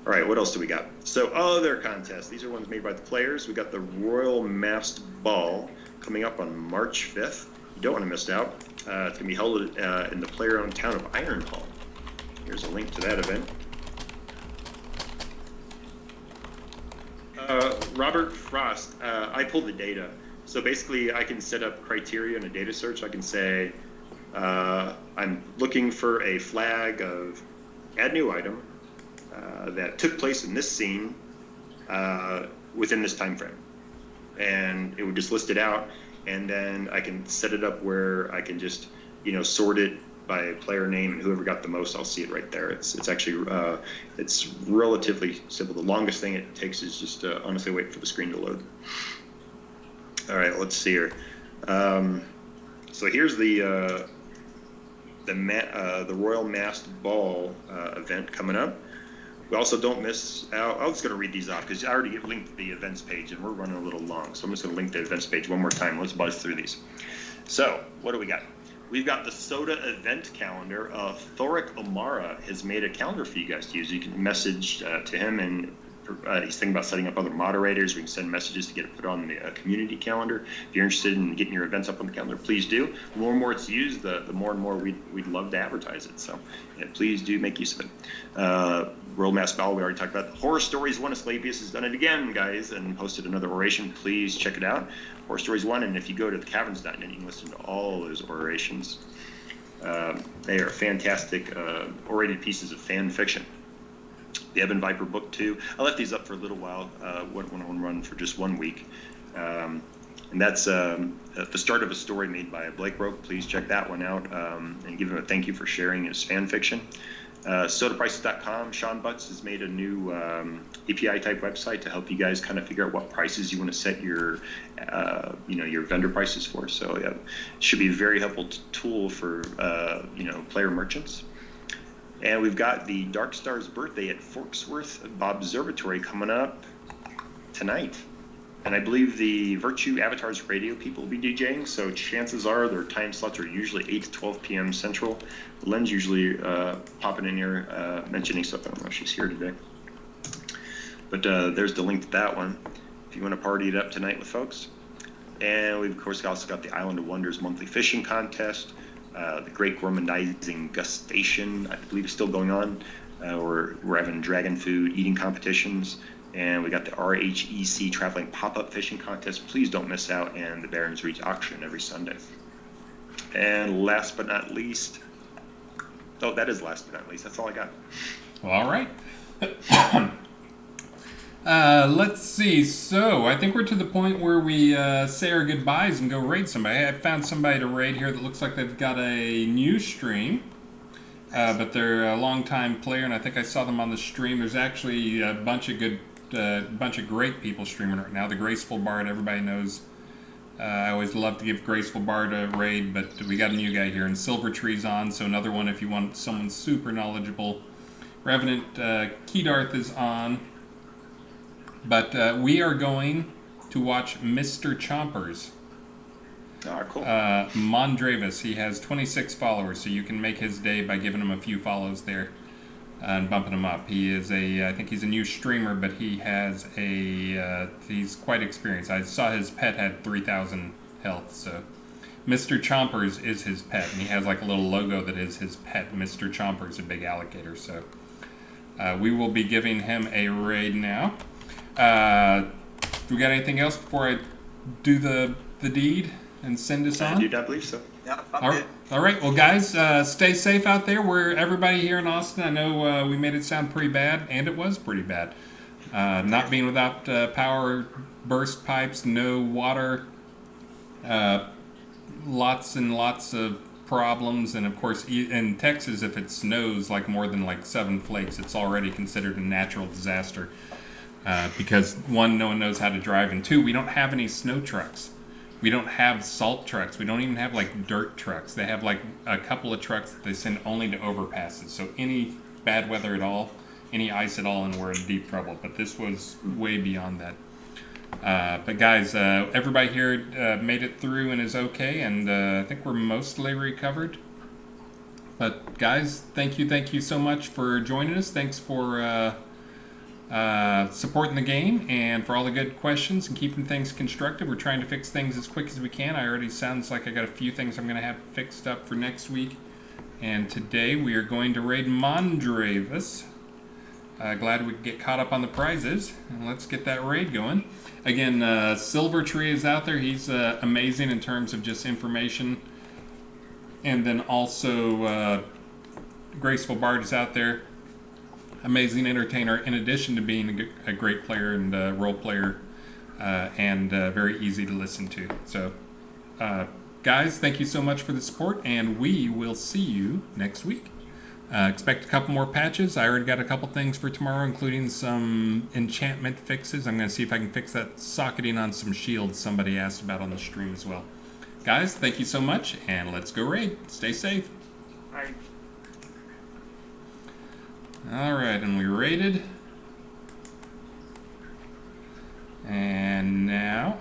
All right, what else do we got? So other contests. These are ones made by the players. We got the Royal Masked Ball coming up on March 5th. You don't want to miss out. It's going to be held in the player-owned town of Ironhall. Here's a link to that event. Robert Frost, I pulled the data. So basically, I can set up criteria in a data search. I can say, I'm looking for a flag of add new item that took place in this scene within this time frame. And it would just list it out. And then I can set it up where I can just, sort it by player name, and whoever got the most, I'll see it right there. It's actually it's relatively simple. The longest thing it takes is just honestly wait for the screen to load. All right, let's see here. So here's the Royal Masked Ball event coming up. We also don't miss out. I'm just going to read these off because I already linked the events page and we're running a little long. So I'm just going to link the events page one more time. Let's buzz through these. So what do we got? We've got the Soda event calendar. Thoric O'Mara has made a calendar for you guys to use. You can message to him, and he's thinking about setting up other moderators. We can send messages to get it put on the community calendar. If you're interested in getting your events up on the calendar, please do. The more and more it's used, the more and more we'd love to advertise it. So yeah, please do make use of it. Royal Masked Ball, we already talked about. Horror Stories 1, Asclepius has done it again, guys, and posted another oration. Please check it out. Horror Stories 1, and if you go to thecaverns.net, you can listen to all those orations. They are fantastic orated pieces of fan fiction. The Ebon Viper Book 2. I left these up for a little while, went on run for just 1 week. And that's the start of a story made by Blake Roke. Please check that one out and give him a thank you for sharing his fan fiction. Sodaprices.com. Sean Butts has made a new API type website to help you guys kind of figure out what prices you want to set your your vendor prices for. So yeah, it should be a very helpful tool for player merchants. And we've got the Dark Star's birthday at Forksworth Observatory coming up tonight. And I believe the Virtue Avatars radio people will be DJing, so chances are their time slots are usually 8 to 12 p.m. Central. Lynn's usually popping in here mentioning stuff. I don't know if she's here today. But there's the link to that one if you want to party it up tonight with folks. And we've, of course, also got the Island of Wonders monthly fishing contest. The Great Gourmandizing Gustation, I believe, is still going on. We're having dragon food eating competitions. And we got the RHEC Traveling Pop-Up Fishing Contest. Please don't miss out. And the Barron's Reach Auction every Sunday. And last but not least, that is last but not least. That's all I got. Well, all right. Let's see. So I think we're to the point where we say our goodbyes and go raid somebody. I found somebody to raid here that looks like they've got a new stream. But they're a long-time player, and I think I saw them on the stream. There's actually a bunch of great people streaming right now. The Graceful Bard, everybody knows. I always love to give Graceful Bard a raid, but we got a new guy here. And Silver Tree's on, so another one if you want someone super knowledgeable. Revenant Keydarth is on. But we are going to watch Mr. Chompers. Cool. Mondravis, he has 26 followers, so you can make his day by giving him a few follows there and bumping him up. He is I think he's a new streamer, but he has he's quite experienced. I saw his pet had 3,000 health, so Mr. Chompers is his pet, and he has like a little logo that is his pet. Mr. Chompers, a big alligator, so we will be giving him a raid now. We got anything else before I do the deed and send us on? I do not believe so. Yeah, All right. Well, guys, stay safe out there. We're everybody here in Austin. I know we made it sound pretty bad, and it was pretty bad. Not being without power, burst pipes, no water, lots and lots of problems, and of course in Texas, if it snows like more than like 7 flakes, it's already considered a natural disaster. Because one, no one knows how to drive, and two, we don't have any snow trucks. We don't have salt trucks. We don't even have like dirt trucks. They have like a couple of trucks that they send only to overpasses. So any bad weather at all, any ice at all, and we're in deep trouble. But this was way beyond that. But guys, everybody here made it through and is okay, and I think we're mostly recovered. But guys, thank you so much for joining us. Thanks for supporting the game and for all the good questions and keeping things constructive. We're trying to fix things as quick as we can. I already sounds like I got a few things I'm going to have fixed up for next week. And today we are going to raid Mondravis. Glad we could get caught up on the prizes. And let's get that raid going. Again, Silver Tree is out there. He's amazing in terms of just information. And then also Graceful Bard is out there. Amazing entertainer, in addition to being a great player and role player, and very easy to listen to. So, guys, thank you so much for the support, and we will see you next week. Expect a couple more patches. I already got a couple things for tomorrow, including some enchantment fixes. I'm going to see if I can fix that socketing on some shields somebody asked about on the stream as well. Guys, thank you so much, and let's go raid. Stay safe. Alright. Alright, and we raided. And now